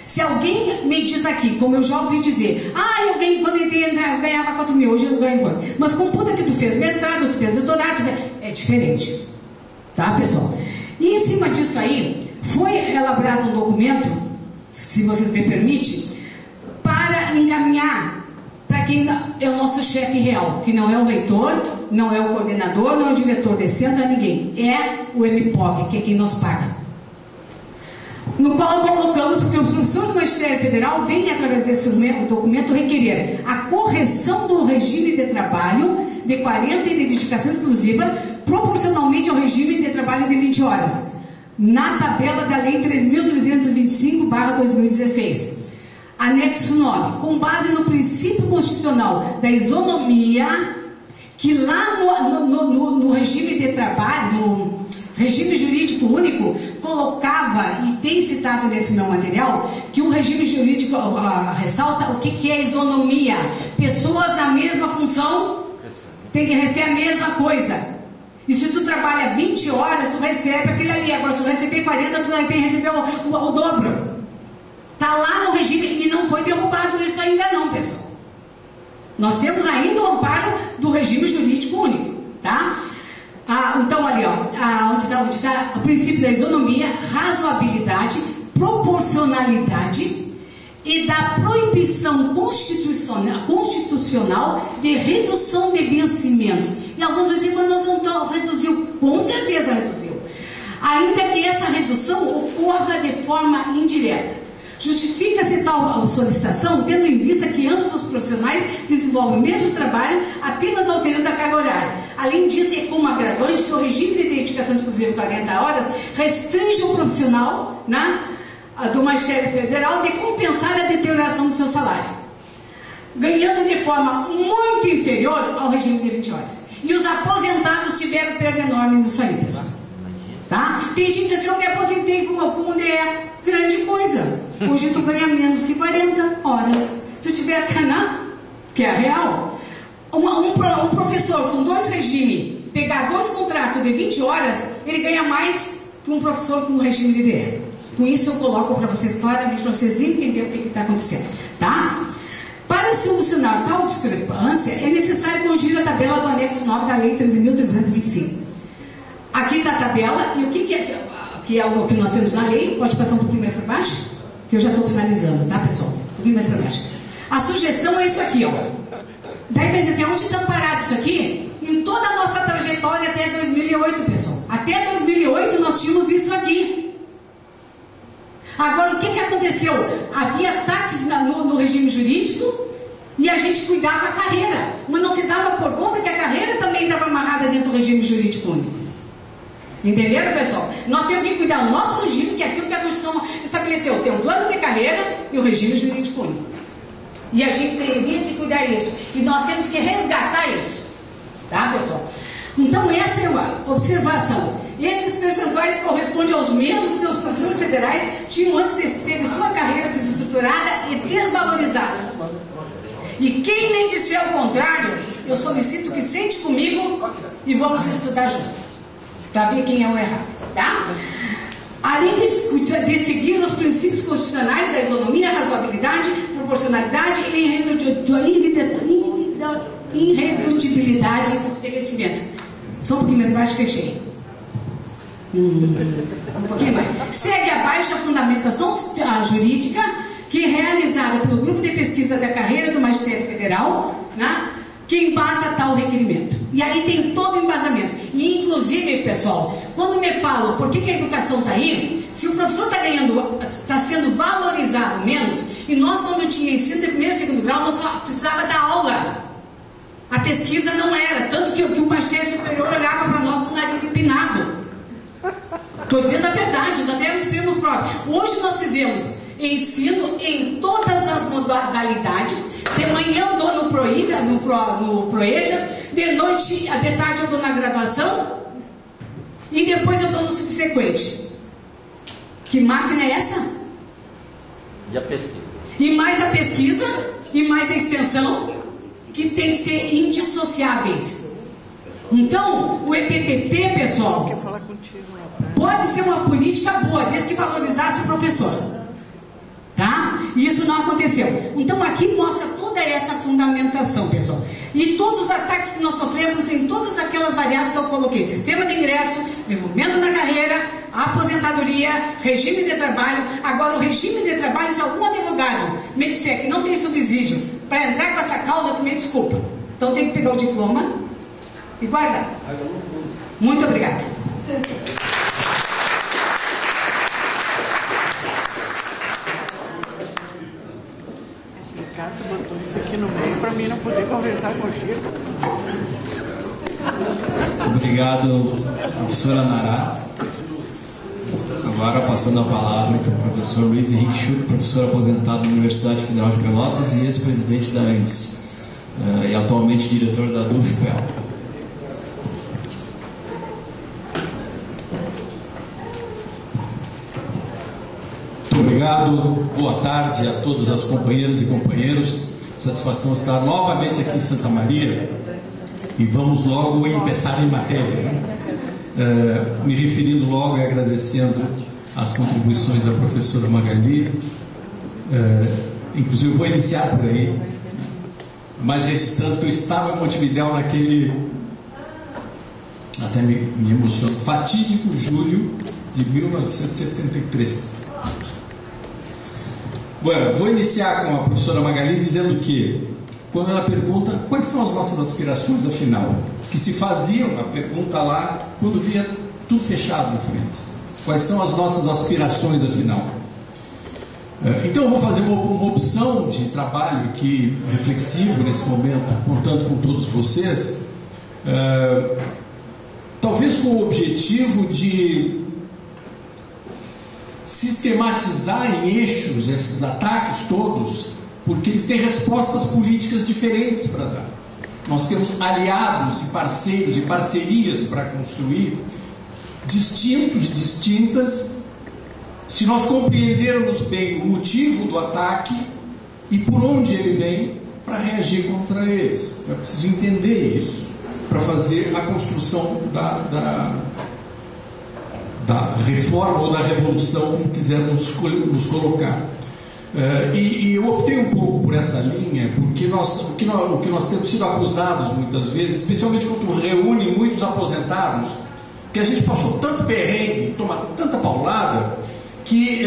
Se alguém me diz aqui, como eu já ouvi dizer, quando eu entrei, eu ganhava 4 mil, hoje eu ganho coisa. Mas computa que tu fez mestrado, tu fez doutorado, é diferente. Tá, pessoal? E em cima disso aí, foi elaborado um documento, se vocês me permitem, para encaminhar para quem é o nosso chefe real, que não é o reitor, não é o coordenador, não é o diretor de centro, não é ninguém. É o EPIPOG, que é quem nos paga. No qual colocamos, porque os professores do Magistério Federal vêm, através desse documento, requerer a correção do regime de trabalho de 40 e de dedicação exclusiva, proporcionalmente ao regime de trabalho de 20 horas, na tabela da Lei 3.325/2016. Anexo 9, com base no princípio constitucional da isonomia, que lá no regime de trabalho, no regime jurídico único, colocava, e tem citado nesse meu material, que o regime jurídico ressalta o que é isonomia. Pessoas na mesma função têm que receber a mesma coisa. E se tu trabalha 20 horas, tu recebe aquele ali. Agora, se tu receber 40, tu tem que receber o dobro. Está lá no regime, e não foi derrubado isso ainda não, pessoal. Nós temos ainda o amparo do regime jurídico único, tá? Então, ali, onde está o princípio da isonomia, razoabilidade, proporcionalidade e da proibição constitucional de redução de vencimentos. E alguns dizem, mas nós não reduziu. Com certeza reduziu. Ainda que essa redução ocorra de forma indireta. Justifica-se tal solicitação, tendo em vista que ambos os profissionais desenvolvem o mesmo trabalho, apenas alterando a carga horária. Além disso, é como agravante que o regime de dedicação exclusiva de 40 horas restringe o profissional do Magistério Federal de compensar a deterioração do seu salário, ganhando de forma muito inferior ao regime de 20 horas. E os aposentados tiveram perda enorme nisso aí, pessoal. Tá? Tem gente que diz assim, eu me aposentei com o DE. Grande coisa. Hoje tu ganha menos que 40 horas. Se tu tivesse, que é real. Um professor com 2 regimes, pegar 2 contratos de 20 horas, ele ganha mais que um professor com um regime de DE. Com isso eu coloco para vocês claramente, para vocês entenderem o que está acontecendo. Tá? Para solucionar tal discrepância, é necessário corrigir a tabela do anexo 9 da Lei 13.325. Aqui está a tabela, e o que é o que nós temos na lei? Pode passar um pouquinho mais para baixo? Que eu já estou finalizando, tá, pessoal? Um pouquinho mais para baixo. A sugestão é isso aqui, ó. Daí vai dizer assim, onde está parado isso aqui? Em toda a nossa trajetória até 2008, pessoal. Até 2008 nós tínhamos isso aqui. Agora, o que aconteceu? Havia ataques no regime jurídico e a gente cuidava da carreira, mas não se dava por conta que a carreira também estava amarrada dentro do regime jurídico único. Entenderam, pessoal? Nós temos que cuidar do nosso regime, que é aquilo que a Constituição estabeleceu. Tem um plano de carreira e o regime jurídico único. E a gente teria que cuidar disso. E nós temos que resgatar isso. Tá, pessoal? Então, essa é uma observação. Esses percentuais correspondem aos mesmos que os professores federais tinham antes de terem sua carreira desestruturada e desvalorizada. E quem me disser o contrário, eu solicito que sente comigo e vamos estudar junto, para ver quem é o errado, tá? Além de seguir os princípios constitucionais da isonomia, razoabilidade, proporcionalidade e irredutibilidade de crescimento. Só um pouquinho mais baixo, fechei. Um pouquinho mais. Segue abaixo a fundamentação jurídica que é realizada pelo Grupo de Pesquisa da Carreira do Magistério Federal, que embasa tal requerimento. E aí tem todo o embasamento. E inclusive, pessoal, quando me falam por que a educação está aí, se o professor está sendo valorizado menos, e nós quando tinha ensino de primeiro e segundo grau, nós só precisava dar aula. A pesquisa não era, tanto que o Magistério Superior olhava para nós com o nariz empinado. Estou dizendo a verdade, nós éramos primos próprios. Hoje nós fizemos ensino em todas as modalidades. De manhã eu dou no Proejas, de noite, de tarde eu dou na graduação e depois eu dou no subsequente. Que máquina é essa? E a pesquisa? E mais a pesquisa, e mais a extensão, que tem que ser indissociáveis. Então, o EPTT, pessoal, pode ser uma política boa, desde que valorizasse o professor. Tá? E isso não aconteceu. Então aqui mostra toda essa fundamentação, pessoal. E todos os ataques que nós sofremos em todas aquelas variáveis que eu coloquei: sistema de ingresso, desenvolvimento na carreira, aposentadoria, regime de trabalho. Agora, o regime de trabalho, se algum advogado me disser que não tem subsídio para entrar com essa causa, que me desculpa. Então tem que pegar o diploma e guardar. Muito obrigada. Ricardo botou isso aqui no meio para mim não poder conversar com o Chico. Obrigado, professora Nará. Agora passando a palavra para o professor Luiz Henrique Schuch, professor aposentado da Universidade Federal de Pelotas e ex-presidente da ANS, e atualmente diretor da DUFPEL. Muito obrigado, boa tarde a todas as companheiras e companheiros. Satisfação estar novamente aqui em Santa Maria e vamos logo começar em matéria. Me referindo logo e agradecendo as contribuições da professora Magali, inclusive eu vou iniciar por aí, mas registrando que eu estava em Montevidéu naquele, até me emociono, fatídico julho de 1973. Bom, vou iniciar com a professora Magali dizendo que, quando ela pergunta quais são as nossas aspirações, afinal, que se faziam a pergunta lá quando via tudo fechado na frente. Quais são as nossas aspirações, afinal? Então eu vou fazer uma opção de trabalho aqui, reflexivo nesse momento, contando com todos vocês, talvez com o objetivo de sistematizar em eixos esses ataques todos, porque eles têm respostas políticas diferentes para dar. Nós temos aliados e parceiros e parcerias para construir, distintos e distintas, se nós compreendermos bem o motivo do ataque e por onde ele vem, para reagir contra eles. É preciso entender isso para fazer a construção da reforma ou da revolução, como quisermos nos colocar. E eu optei um pouco por essa linha, porque o que nós temos sido acusados muitas vezes, especialmente quando reúne muitos aposentados, que a gente passou tanto perrengue, toma tanta paulada, que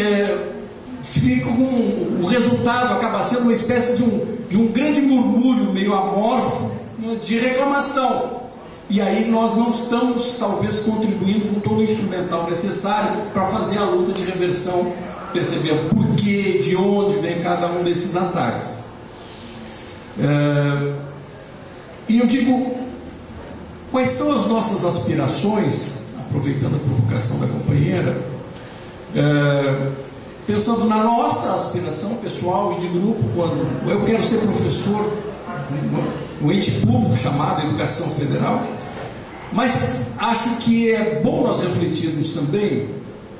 fica o resultado acaba sendo uma espécie de um grande murmúrio meio amorfo, né, de reclamação. E aí nós não estamos, talvez, contribuindo com todo o instrumental necessário para fazer a luta de reversão, perceber o porquê, de onde vem cada um desses ataques. E eu digo, quais são as nossas aspirações, aproveitando a provocação da companheira, pensando na nossa aspiração pessoal e de grupo, quando eu quero ser professor de um ente público chamado Educação Federal, mas acho que é bom nós refletirmos também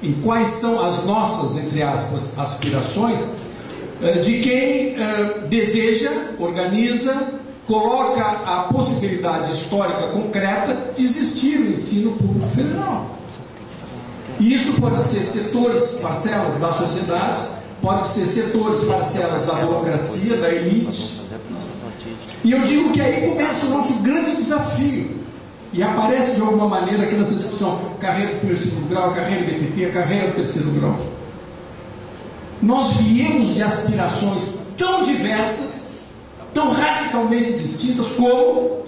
em quais são as nossas, entre aspas, aspirações, de quem deseja, organiza, coloca a possibilidade histórica concreta de existir o ensino público federal. E isso pode ser setores, parcelas da sociedade, pode ser setores, parcelas da burocracia, da elite. E eu digo que aí começa o nosso grande desafio. E aparece de alguma maneira aqui nessa discussão, carreira do primeiro e segundo grau, carreira BTT, carreira do terceiro grau. Nós viemos de aspirações tão diversas, tão radicalmente distintas, como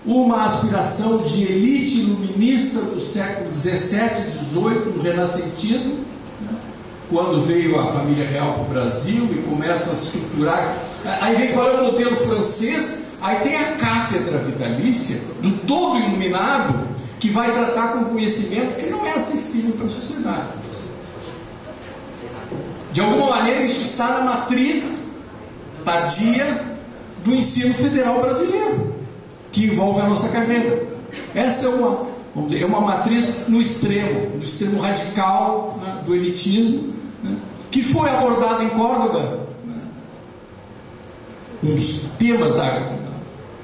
uma aspiração de elite iluminista do século XVII, XVIII, no renascentismo, quando veio a família real para o Brasil e começa a se estruturar. Aí vem qual é o modelo francês, aí tem a cátedra vitalícia do todo iluminado, que vai tratar com conhecimento que não é acessível para a sociedade. De alguma maneira isso está na matriz tardia do ensino federal brasileiro, que envolve a nossa carreira. Essa é uma matriz no extremo radical, né, do elitismo, né, que foi abordada em Córdoba, né, um dos temas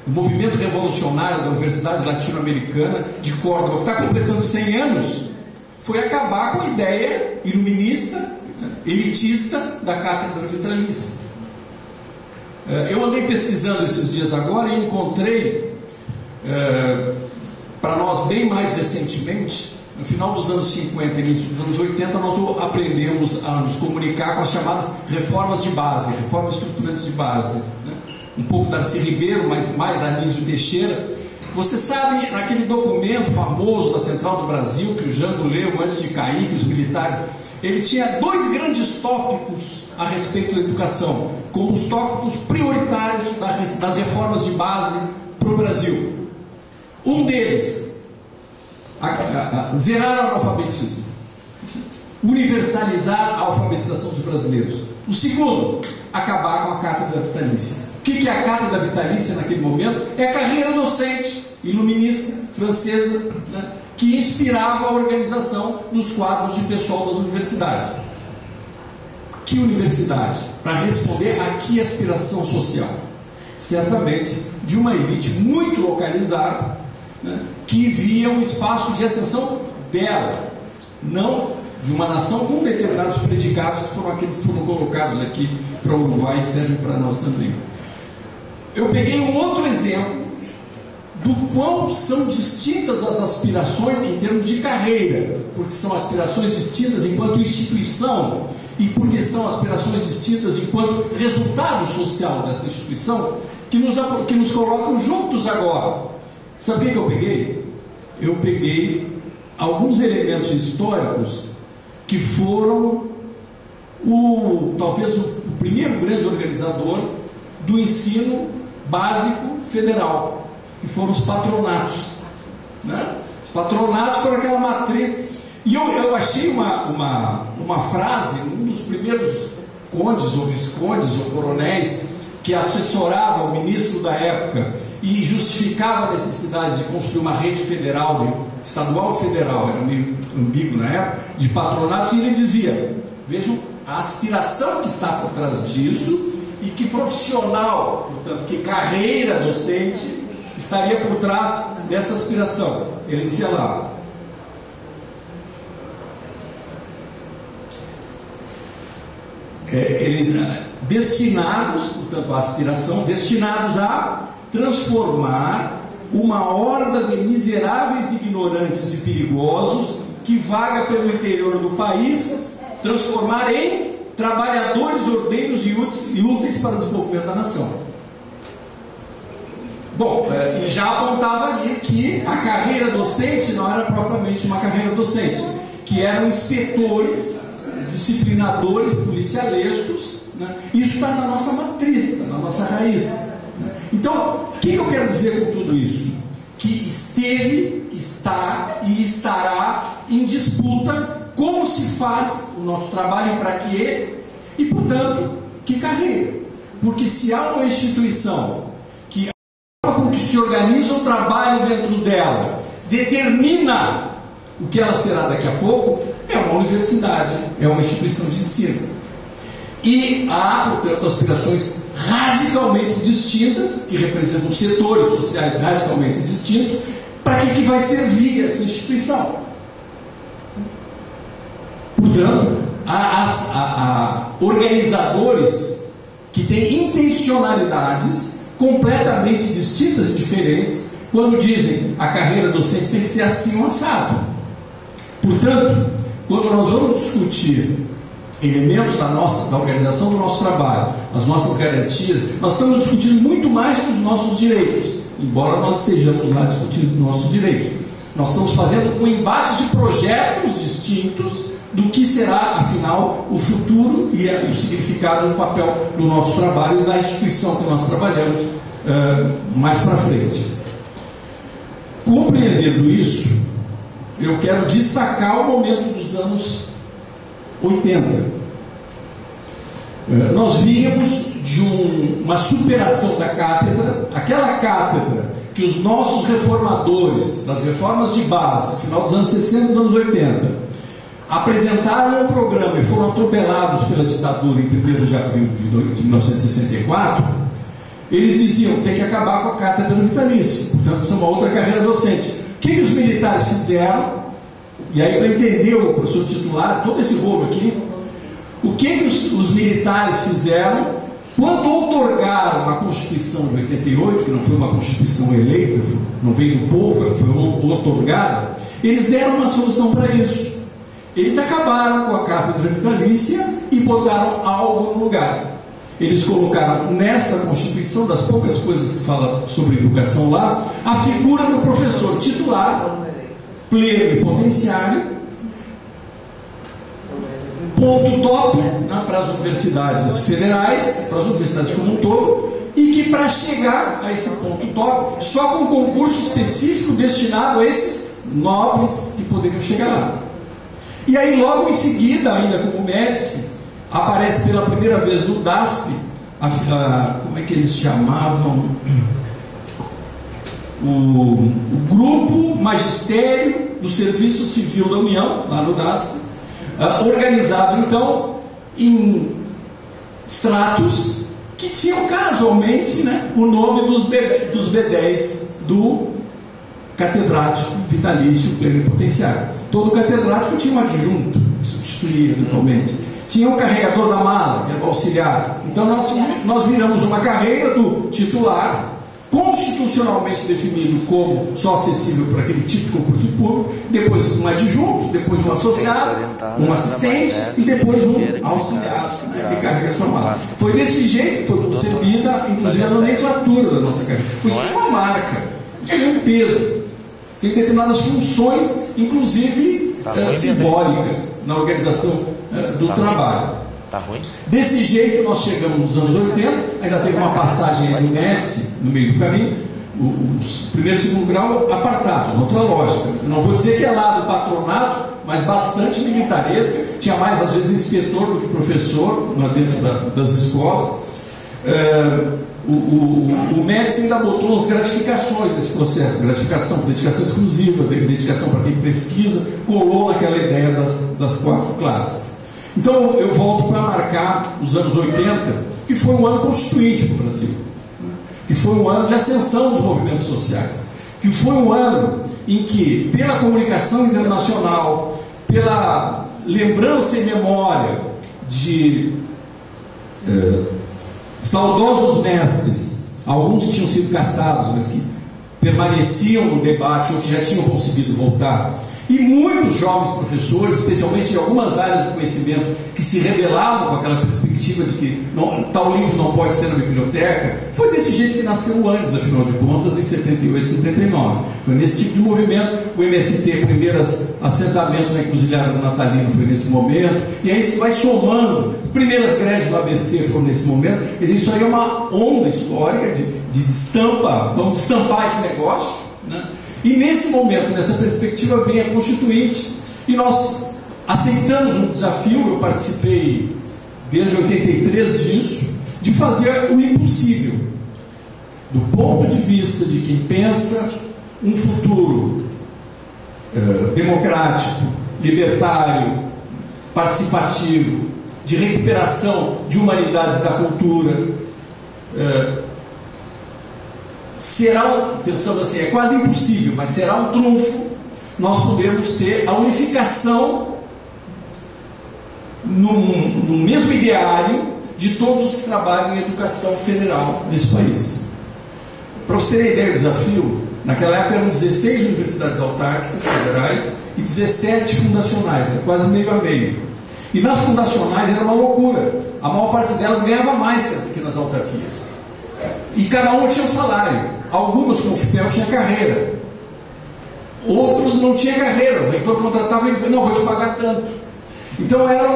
do movimento revolucionário da Universidade Latino-Americana de Córdoba, que está completando 100 anos, foi acabar com a ideia iluminista, né, elitista da cátedra vitalícia. Eu andei pesquisando esses dias agora e encontrei, para nós bem mais recentemente, no final dos anos 50 e início dos anos 80, nós aprendemos a nos comunicar com as chamadas reformas de base, reformas estruturantes de base, né? Um pouco Darcy Ribeiro, mas mais Anísio Teixeira. Você sabe, naquele documento famoso da Central do Brasil, que o Jango leu antes de cair, que os militares... Ele tinha 2 grandes tópicos a respeito da educação, como os tópicos prioritários das reformas de base para o Brasil. Um deles, zerar o analfabetismo, universalizar a alfabetização dos brasileiros. O segundo, acabar com a cátedra vitalícia. O que é a cátedra vitalícia naquele momento? É a carreira docente, iluminista, francesa, né, que inspirava a organização dos quadros de pessoal das universidades. Que universidade? Para responder a que aspiração social? Certamente de uma elite muito localizada, né, que via um espaço de ascensão dela, não de uma nação com determinados predicados que foram aqueles que foram colocados aqui para o Uruguai e servem para nós também. Eu peguei um outro exemplo do quão são distintas as aspirações em termos de carreira, porque são aspirações distintas enquanto instituição e porque são aspirações distintas enquanto resultado social dessa instituição, que nos colocam juntos agora. Sabe o que eu peguei? Eu peguei alguns elementos históricos que foram talvez o primeiro grande organizador do ensino básico federal, que foram os patronatos, né? Os patronatos foram aquela matriz. E eu achei uma frase, um dos primeiros condes ou viscondes ou coronéis que assessorava o ministro da época e justificava a necessidade de construir uma rede federal, estadual federal, era meio ambíguo na época, de patronatos, e ele dizia, vejam a aspiração que está por trás disso e que profissional, portanto, que carreira docente estaria por trás dessa aspiração. Ele dizia lá: eles destinados, portanto, a aspiração, destinados a transformar uma horda de miseráveis, ignorantes e perigosos que vaga pelo interior do país, transformar em trabalhadores ordeiros e úteis para o desenvolvimento da nação. Bom, e já apontava ali que a carreira docente não era propriamente uma carreira docente, que eram inspetores, disciplinadores policialescos, né? Isso está na nossa matriz, está na nossa raiz, né? Então, o que eu quero dizer com tudo isso? Que esteve, está e estará em disputa como se faz o nosso trabalho e para quê, e portanto, que carreira. Porque se há uma instituição que a forma com que se organiza o trabalho dentro dela determina o que ela será daqui a pouco, é uma universidade, é uma instituição de ensino. E há, portanto, aspirações radicalmente distintas, que representam setores sociais radicalmente distintos, para que vai servir essa instituição. Portanto, há organizadores que têm intencionalidades completamente distintas e diferentes quando dizem a carreira docente tem que ser assim ou assado. Portanto, quando nós vamos discutir elementos da organização do nosso trabalho, as nossas garantias, nós estamos discutindo muito mais que os nossos direitos, embora nós estejamos lá discutindo os nossos direitos. Nós estamos fazendo um embate de projetos distintos do que será, afinal, o futuro e o significado do papel do nosso trabalho e da instituição que nós trabalhamos mais para frente. Compreendendo isso, eu quero destacar o momento dos anos 80. Nós víamos de uma superação da cátedra, aquela cátedra que os nossos reformadores das reformas de base, no final dos anos 60 e dos anos 80, apresentaram um programa e foram atropelados pela ditadura em 1º de abril de 1964. Eles diziam: tem que acabar com a cátedra vitalícia, portanto isso é uma outra carreira docente. O que os militares fizeram? E aí, para entender o professor titular, todo esse rolo aqui, O que os militares fizeram quando outorgaram a Constituição de 88, que não foi uma Constituição eleita, não veio do povo, foi outorgada, eles deram uma solução para isso. Eles acabaram com a cátedra vitalícia e botaram algo no lugar. Eles colocaram nessa Constituição, das poucas coisas que fala sobre educação lá, a figura do professor titular, plenipotenciário, ponto top, né, para as universidades federais, para as universidades como um todo, e que para chegar a esse ponto top, só com um concurso específico destinado a esses nobres que poderiam chegar lá. E aí logo em seguida, ainda como Médici, aparece pela primeira vez no DASP, como é que eles chamavam? O Grupo Magistério do Serviço Civil da União, lá no DASP, organizado então em estratos que tinham casualmente, né, o nome dos B10 do catedrático vitalício plenipotenciário. Todo catedrático tinha um adjunto, que substituía eventualmente. Tinha um carregador da mala, que era o auxiliar. Então nós viramos uma carreira do titular, constitucionalmente definido como só acessível para aquele tipo de concurso público, depois um adjunto, depois um associado, um assistente e depois um auxiliar, né, que carrega a sua mala. Foi desse jeito que foi concebida, inclusive, a nomenclatura da nossa carreira. Isso é uma marca, isso é um peso. Tem determinadas funções, inclusive simbólicas, na organização do trabalho. Tá ruim? Desse jeito nós chegamos nos anos 80, ainda teve uma passagem aí no Médici, no meio do caminho, o primeiro e segundo grau apartado, outra lógica. Não vou dizer que é lá do patronato, mas bastante militaresca, tinha mais às vezes inspetor do que professor lá dentro das escolas. O Médici ainda botou umas gratificações nesse processo, gratificação, dedicação exclusiva, dedicação para quem pesquisa, colou naquela ideia das 4 classes. Então eu volto para marcar os anos 80, que foi um ano constituinte para o Brasil, né? Que foi um ano de ascensão dos movimentos sociais, que foi um ano em que, pela comunicação internacional, pela lembrança e memória de saudosos mestres, alguns tinham sido caçados, mas que permaneciam no debate ou que já tinham conseguido voltar, e muitos jovens professores, especialmente em algumas áreas do conhecimento, que se rebelavam com aquela perspectiva de que tal livro não pode ser na biblioteca. Foi desse jeito que nasceu o ANDES, afinal de contas, em 78 e 79. Foi nesse tipo de movimento. O MST, primeiros assentamentos na Encruzilhada do Natalino, foi nesse momento, e aí isso vai somando. Primeiras greves do ABC foram nesse momento. E isso aí é uma onda histórica de estampa, vamos estampar esse negócio, né? E nesse momento, nessa perspectiva, vem a Constituinte, e nós aceitamos um desafio. Eu participei desde 83 disso, de fazer o impossível, do ponto de vista de quem pensa um futuro democrático, libertário, participativo, de recuperação de humanidades da cultura. Será, pensando assim, é quase impossível, mas será um trunfo nós podermos ter a unificação no mesmo ideário de todos os que trabalham em educação federal nesse país. Para você ter ideia do desafio, naquela época eram 16 universidades autárquicas federais e 17 fundacionais, quase meio a meio. E nas fundacionais era uma loucura, a maior parte delas ganhava mais que nas autarquias. E cada uma tinha um salário. Algumas, como o FIPEL, tinha carreira. Outros não tinham carreira. O reitor contratava e dizia, não, vou te pagar tanto. Então era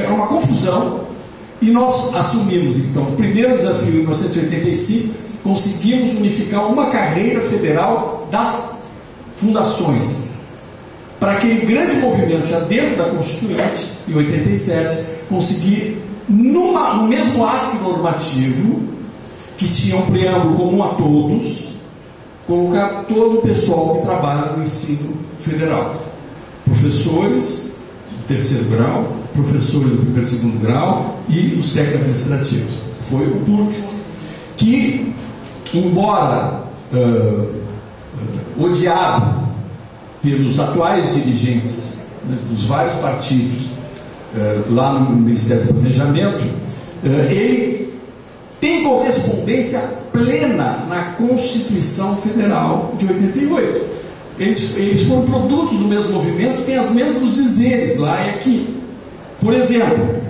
uma confusão. E nós assumimos, então, o primeiro desafio em 1985, conseguimos unificar uma carreira federal das fundações. Para aquele grande movimento, já dentro da Constituinte, em 87, conseguir, no mesmo ato normativo, que tinha um preâmbulo comum a todos, colocar todo o pessoal que trabalha no ensino federal. Professores do terceiro grau, professores do primeiro e segundo grau e os técnicos administrativos. Foi o PURCS, que, embora odiado pelos atuais dirigentes, né, dos vários partidos, lá no Ministério do Planejamento, ele tem correspondência plena na Constituição Federal de 88. Eles foram produtos do mesmo movimento, têm os mesmos dizeres lá e aqui. Por exemplo,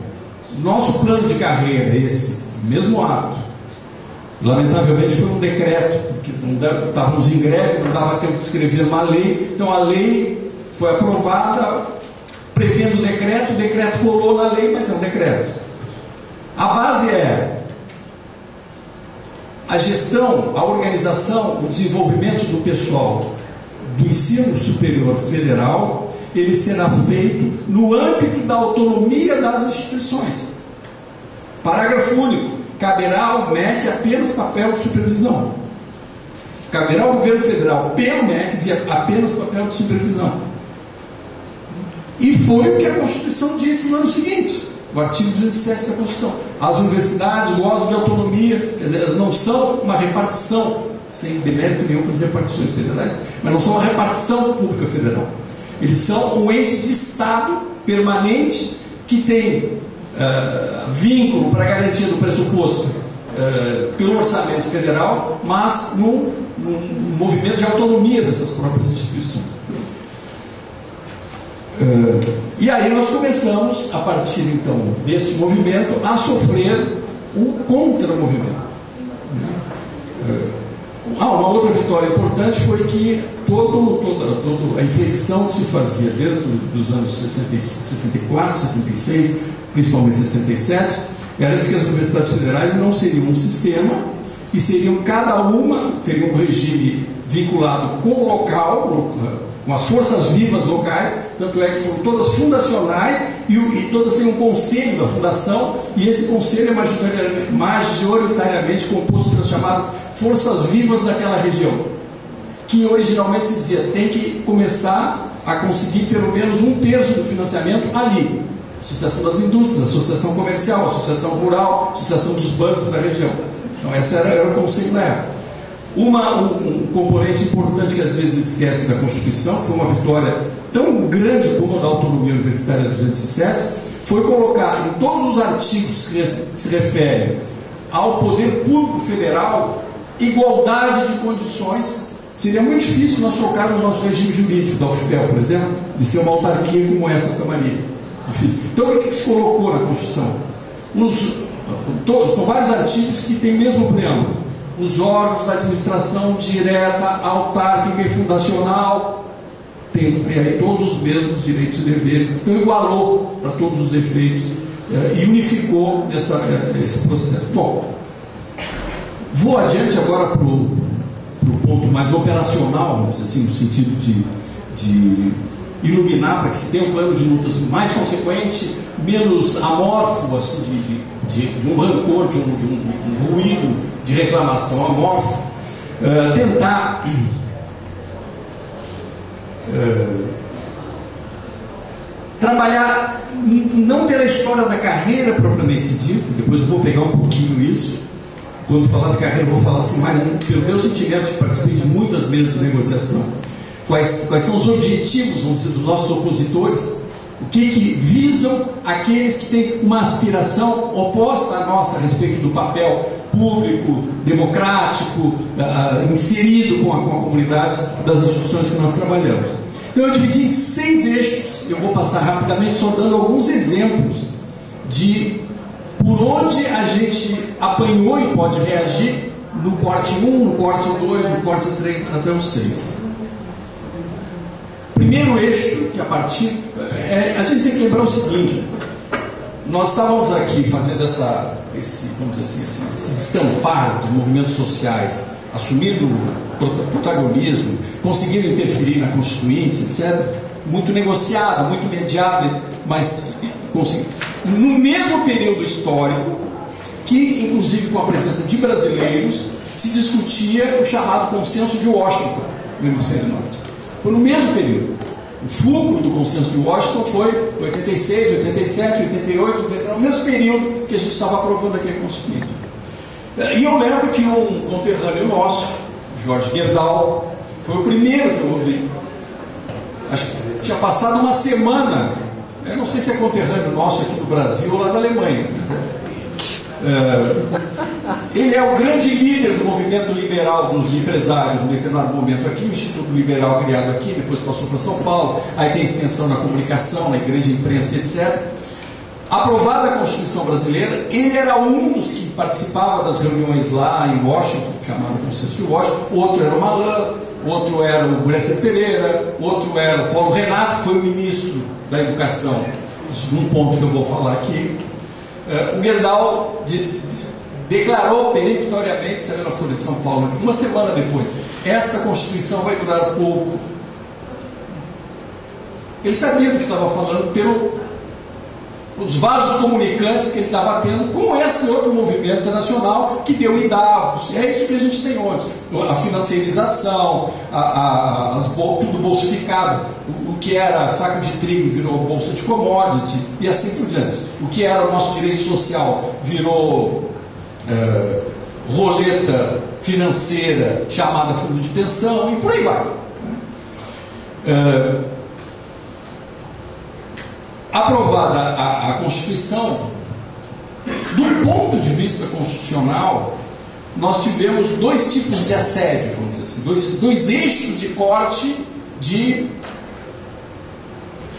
nosso plano de carreira, esse mesmo ato, lamentavelmente foi um decreto, porque estávamos em greve, não dava tempo de escrever uma lei, então a lei foi aprovada prevendo o decreto colou na lei, mas é um decreto. A base é a gestão, a organização, o desenvolvimento do pessoal do ensino superior federal, ele será feito no âmbito da autonomia das instituições. Parágrafo único. Caberá ao MEC apenas papel de supervisão. Caberá ao governo federal, pelo MEC, apenas papel de supervisão. E foi o que a Constituição disse no ano seguinte, o artigo 207 da Constituição. As universidades gozam de autonomia, quer dizer, elas não são uma repartição, sem demérito nenhum para as repartições federais, mas não são uma repartição pública federal. Eles são um ente de Estado permanente que tem vínculo para a garantia do pressuposto pelo orçamento federal, mas num movimento de autonomia dessas próprias instituições. E aí nós começamos, a partir então deste movimento, a sofrer um contra-movimento. Uma outra vitória importante foi que toda a inflexão que se fazia desde os anos 64, 66, principalmente 67, era de que as universidades federais não seriam um sistema e seriam cada uma, teriam um regime vinculado com o local, com as forças vivas locais, tanto é que foram todas fundacionais e todas têm um conselho da fundação, e esse conselho é majoritariamente composto pelas chamadas forças vivas daquela região, que originalmente se dizia tem que começar a conseguir pelo menos 1/3 do financiamento ali. Associação das Indústrias, Associação Comercial, Associação Rural, Associação dos Bancos da região. Então esse era o conceito da época. Um componente importante que às vezes esquece da Constituição, que foi uma vitória tão grande como a da autonomia universitária 207, foi colocar em todos os artigos que se referem ao poder público federal igualdade de condições. Seria muito difícil nós trocarmos o nosso regime jurídico da UFPEL, por exemplo, de ser uma autarquia como essa Camaria. Então o que se colocou na Constituição? São vários artigos que têm o mesmo preâmbulo. Os órgãos da administração direta, autárquica e fundacional têm aí todos os mesmos direitos e deveres. Então igualou para todos os efeitos e unificou esse processo. Bom, vou adiante agora para o ponto mais operacional, vamos dizer assim, no sentido de iluminar para que se tenha um plano de lutas mais consequente, menos amorfo, assim, de um rancor, de um ruído de reclamação amorfo, tentar trabalhar não pela história da carreira propriamente dita, depois eu vou pegar um pouquinho isso. Quando falar de carreira, eu vou falar assim, mais pelo meu sentimento, que participei de muitas mesas de negociação. Quais são os objetivos, vamos dizer, dos nossos opositores? O que visam aqueles que têm uma aspiração oposta à nossa a respeito do papel público, democrático, inserido com a comunidade das instituições que nós trabalhamos. Então eu dividi em 6 eixos, eu vou passar rapidamente só dando alguns exemplos de por onde a gente apanhou e pode reagir no corte 1, no corte 2, no corte 3 até o 6. Primeiro eixo, que a partir... a gente tem que lembrar o seguinte: nós estávamos aqui fazendo esse estampar de movimentos sociais, assumindo protagonismo, conseguindo interferir na Constituinte, etc. Muito negociada, muito mediada, mas no mesmo período histórico, que inclusive com a presença de brasileiros, se discutia o chamado Consenso de Washington no Hemisfério Norte. Foi no mesmo período. O fulcro do Consenso de Washington foi 86, 87, 88, 89, no mesmo período que a gente estava aprovando aqui a Constituinte. E eu lembro que um conterrâneo nosso, Jorge Gerdau, foi o primeiro que eu ouvi. Acho que tinha passado uma semana Eu não sei se é conterrâneo nosso aqui do Brasil ou lá da Alemanha. Ele é o grande líder do movimento liberal dos empresários em determinado momento aqui, o Instituto Liberal criado aqui, depois passou para São Paulo, aí tem extensão na comunicação, na grande imprensa, etc. Aprovada a Constituição Brasileira, ele era um dos que participava das reuniões lá em Washington, chamada Consenso de Washington, outro era o Malan, outro era o Bresser Pereira, outro era o Paulo Renato, que foi o ministro da Educação, isso num ponto que eu vou falar aqui. O Gerdau declarou peremptoriamente, saiu na Folha de São Paulo, uma semana depois, esta Constituição vai durar pouco. Ele sabia do que estava falando pelos vasos comunicantes que ele estava tendo com esse outro movimento internacional que deu em Davos. E é isso que a gente tem hoje. A financiarização, tudo bolsificado. O que era saco de trigo virou bolsa de commodity e assim por diante. O que era o nosso direito social virou roleta financeira chamada fundo de pensão e por aí vai. Aprovada a Constituição, do ponto de vista constitucional, nós tivemos dois tipos de assédio, vamos dizer assim, dois eixos de corte de,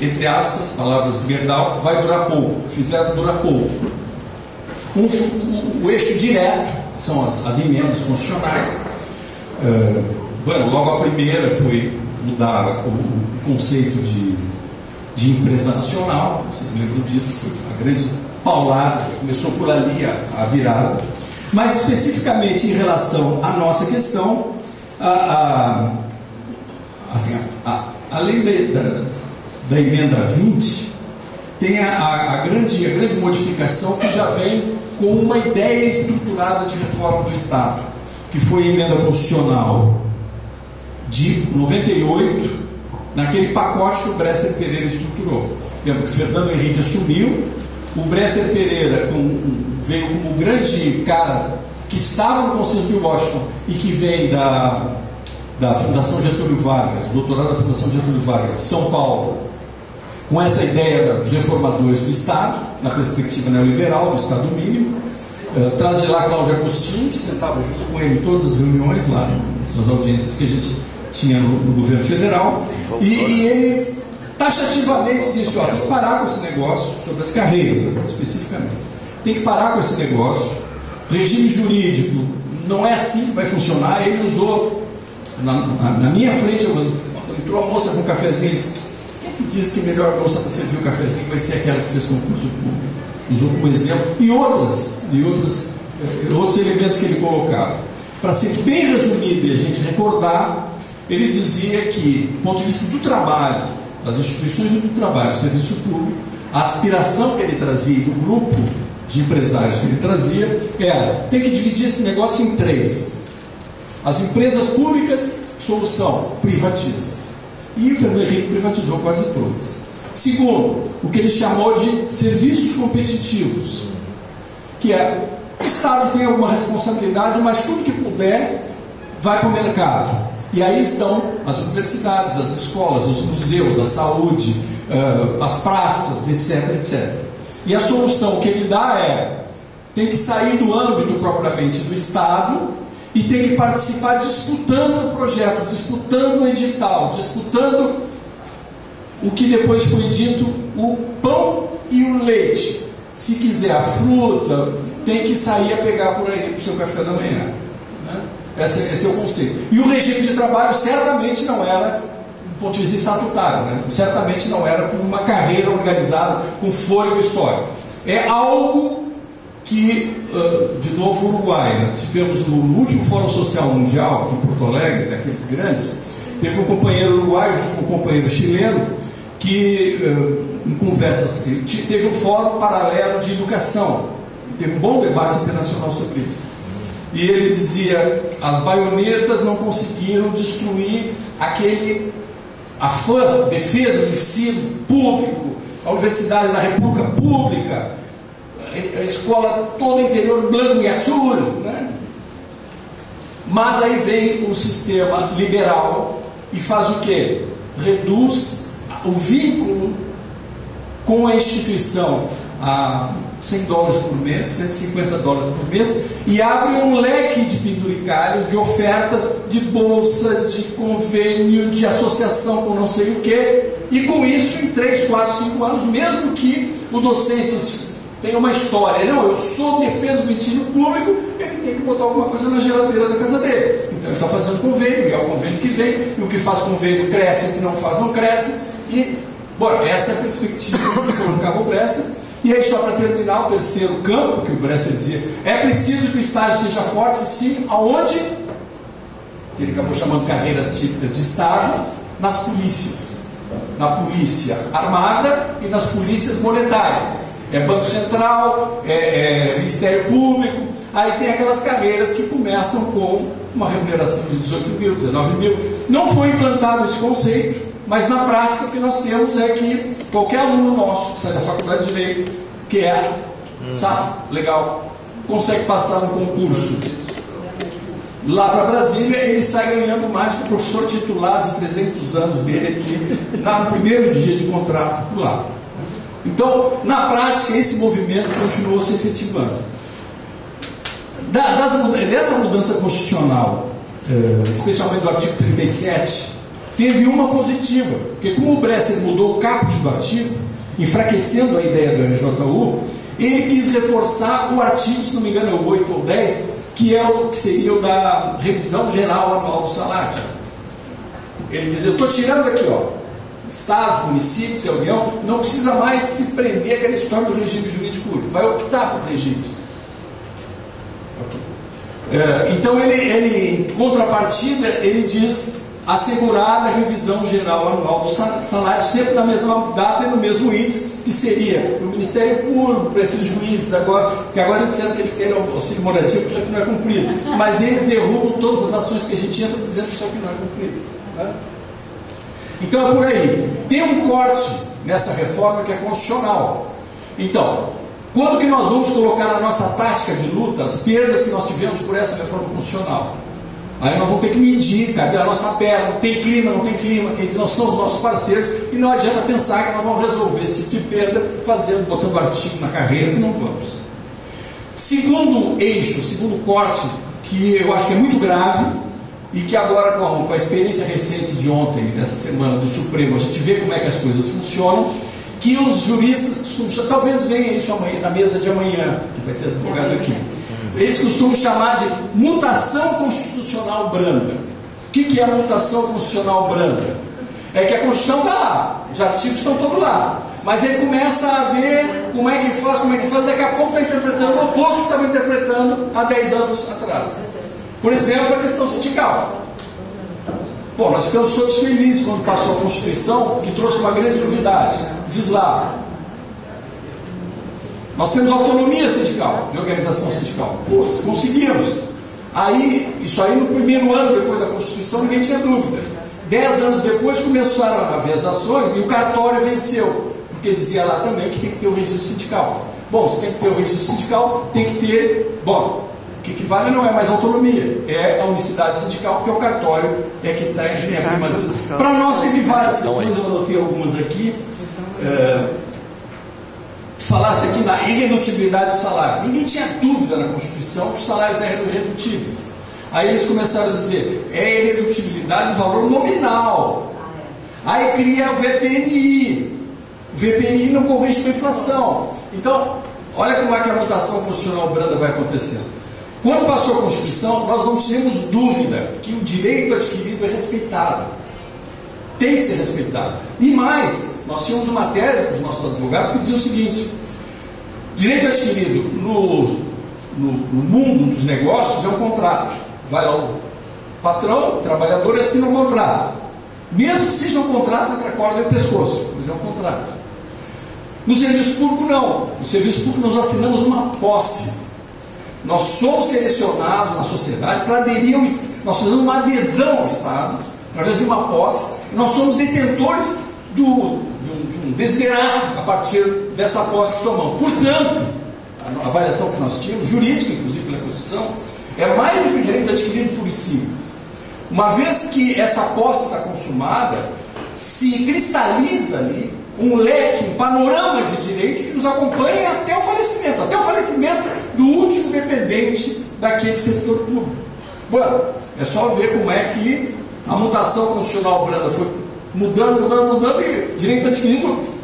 entre aspas, palavras do Gerdau, vai durar pouco, fizeram durar pouco. O eixo direto são as emendas constitucionais. Logo a primeira foi mudar o conceito de empresa nacional, vocês lembram disso, foi a grande paulada, começou por ali a virada. Mas especificamente em relação à nossa questão, além da emenda 20, tem a grande modificação que já vem com uma ideia estruturada de reforma do Estado, que foi a emenda constitucional de 98, naquele pacote que o Bresser Pereira estruturou. O Fernando Henrique assumiu, o Bresser Pereira veio como o grande cara que estava no Consenso de Washington e que vem da Fundação Getúlio Vargas, doutorado da Fundação Getúlio Vargas de São Paulo, com essa ideia dos reformadores do Estado, na perspectiva neoliberal, do Estado mínimo. Traz de lá Cláudio Agostinho, que sentava junto com ele em todas as reuniões lá, nas audiências que a gente tinha no governo federal, e ele taxativamente disse: tem que parar com esse negócio, sobre as carreiras especificamente, tem que parar com esse negócio, regime jurídico não é assim que vai funcionar. Ele usou, na minha frente, entrou a moça com um cafezinho, disse: quem é que diz que a melhor moça para servir o cafezinho vai ser aquela que fez concurso público? Usou como exemplo, e outros elementos que ele colocava. Para ser bem resumido e a gente recordar, ele dizia que, do ponto de vista do trabalho, das instituições do trabalho, do serviço público, a aspiração que ele trazia, do grupo de empresários que ele trazia, era: tem que dividir esse negócio em três. As empresas públicas, solução, privatiza. E o Fernando Henrique privatizou quase todas. Segundo, o que ele chamou de serviços competitivos, que é: o Estado tem alguma responsabilidade, mas tudo que puder vai para o mercado. E aí estão as universidades, as escolas, os museus, a saúde, as praças, etc, etc. E a solução que ele dá tem que sair do âmbito propriamente do Estado e tem que participar disputando o projeto, disputando o edital, disputando o que depois foi dito, o pão e o leite. Se quiser a fruta, tem que sair a pegar por aí para o seu café da manhã. Né? Esse é o conceito. E o regime de trabalho certamente não era, do ponto de vista estatutário, né? Certamente não era com uma carreira organizada, com fôlego histórico. É algo que, de novo, Uruguai, né? Tivemos no último Fórum Social Mundial, aqui em Porto Alegre, daqueles grandes, teve um companheiro uruguaio junto com um companheiro chileno, que, em conversas, teve um fórum paralelo de educação, teve um bom debate internacional sobre isso. E ele dizia: as baionetas não conseguiram destruir a defesa do ensino público, a Universidade da República Pública, a escola toda interior branco e azul, né? Mas aí vem o sistema liberal e faz o quê? Reduz o vínculo com a instituição a $100 por mês, $150 por mês, e abre um leque de penduricalhos, de oferta, de bolsa, de convênio, de associação com não sei o quê, e com isso, em 3, 4, 5 anos, mesmo que o docente tenha uma história, não, eu sou defesa do ensino público, ele tem que botar alguma coisa na geladeira da casa dele. Então ele está fazendo convênio, e é o convênio que vem, e o que faz convênio cresce, o que não faz não cresce, e, bom, essa é a perspectiva que colocava o Bresser. E aí, só para terminar, o terceiro campo, que o Bresser dizia, é preciso que o Estado seja forte, sim, aonde? Que ele acabou chamando carreiras típicas de Estado, nas polícias. Na polícia armada e nas polícias monetárias. É Banco Central, Ministério Público, aí tem aquelas carreiras que começam com uma remuneração de 18 mil, 19 mil. Não foi implantado esse conceito, mas na prática o que nós temos é que qualquer aluno nosso que sai da faculdade de Direito, que é safo, legal, consegue passar no concurso lá para Brasília, ele sai ganhando mais que o professor titular de 300 anos dele aqui, no primeiro dia de contrato lá. Então, na prática, esse movimento continuou se efetivando. Dessa mudança constitucional, especialmente do artigo 37, teve uma positiva, porque como o Bresser mudou o caput do artigo, enfraquecendo a ideia do RJU, ele quis reforçar o artigo, se não me engano é o 8 ou 10, que seria o da revisão geral anual do salário. Ele diz, eu estou tirando aqui, estados, municípios e a União, não precisa mais se prender àquela história do regime jurídico único, vai optar por regimes. Okay. Então ele, em contrapartida, ele diz assegurada a revisão geral anual do salário, sempre na mesma data e no mesmo índice, que seria para o Ministério Público, para esses juízes agora, que agora disseram que eles querem auxílio morativo, já que não é cumprido, mas eles derrubam todas as ações que a gente entra dizendo que isso aqui não é cumprido. Né? Então é por aí. Tem um corte nessa reforma que é constitucional. Então, quando que nós vamos colocar na nossa tática de luta as perdas que nós tivemos por essa reforma constitucional? Aí nós vamos ter que medir, cadê a nossa perna, tem clima, não tem clima, que eles não são os nossos parceiros, e não adianta pensar que nós vamos resolver esse tipo de perda botando artigo na carreira, que não vamos. Segundo eixo, segundo corte, que eu acho que é muito grave, e que agora com a experiência recente de ontem, dessa semana do Supremo, a gente vê como é que as coisas funcionam, que os juristas costumam, talvez venha isso amanhã, na mesa de amanhã, que vai ter advogado aqui, eles costumam chamar de mutação constitucional branda. O que é a mutação constitucional branda? É que a Constituição está lá, os artigos estão todos lá, mas ele começa a ver como é que faz, daqui a pouco está interpretando o oposto que estava interpretando há 10 anos atrás. Por exemplo, a questão sindical. Bom, nós ficamos todos felizes quando passou a Constituição, que trouxe uma grande novidade. Diz lá, nós temos autonomia sindical, de organização sindical. Putz, conseguimos. Aí, isso aí no primeiro ano depois da Constituição, ninguém tinha dúvida. 10 anos depois começaram a haver as ações e o cartório venceu, porque dizia lá também que tem que ter o registro sindical. Bom, se tem que ter o registro sindical, tem que ter, bom, o que vale não é mais autonomia, é a unicidade sindical, porque o cartório é que está em primazia. Para nós teve várias questões, eu anotei algumas aqui. Falasse aqui na irredutibilidade do salário. Ninguém tinha dúvida na Constituição que os salários eram irredutíveis. Aí eles começaram a dizer, é irredutibilidade do valor nominal. Aí cria o VPNI. O VPNI não corrige com a inflação. Então, olha como é que a mutação constitucional branda vai acontecendo. Quando passou a Constituição, nós não tínhamos dúvida que o direito adquirido é respeitado. Tem que ser respeitado. E mais, nós tínhamos uma tese para os nossos advogados que dizia o seguinte: direito adquirido no mundo dos negócios é um contrato. Vai lá o patrão, o trabalhador, e assina um contrato. Mesmo que seja um contrato entre a corda e o pescoço, mas é um contrato. No serviço público, não. No serviço público, nós assinamos uma posse. Nós somos selecionados na sociedade para aderir ao Estado. Nós fazemos uma adesão ao Estado, através de uma posse, e nós somos detentores de um desiderato a partir dessa posse que tomamos. Portanto, a avaliação que nós tínhamos, jurídica, inclusive pela Constituição, é mais do que o direito adquirido por simples. Uma vez que essa posse está consumada, se cristaliza ali um leque, um panorama de direitos que nos acompanha até o falecimento do último dependente daquele setor público. Bom, é só ver como é que a mutação constitucional branda foi mudando e direito adquirido.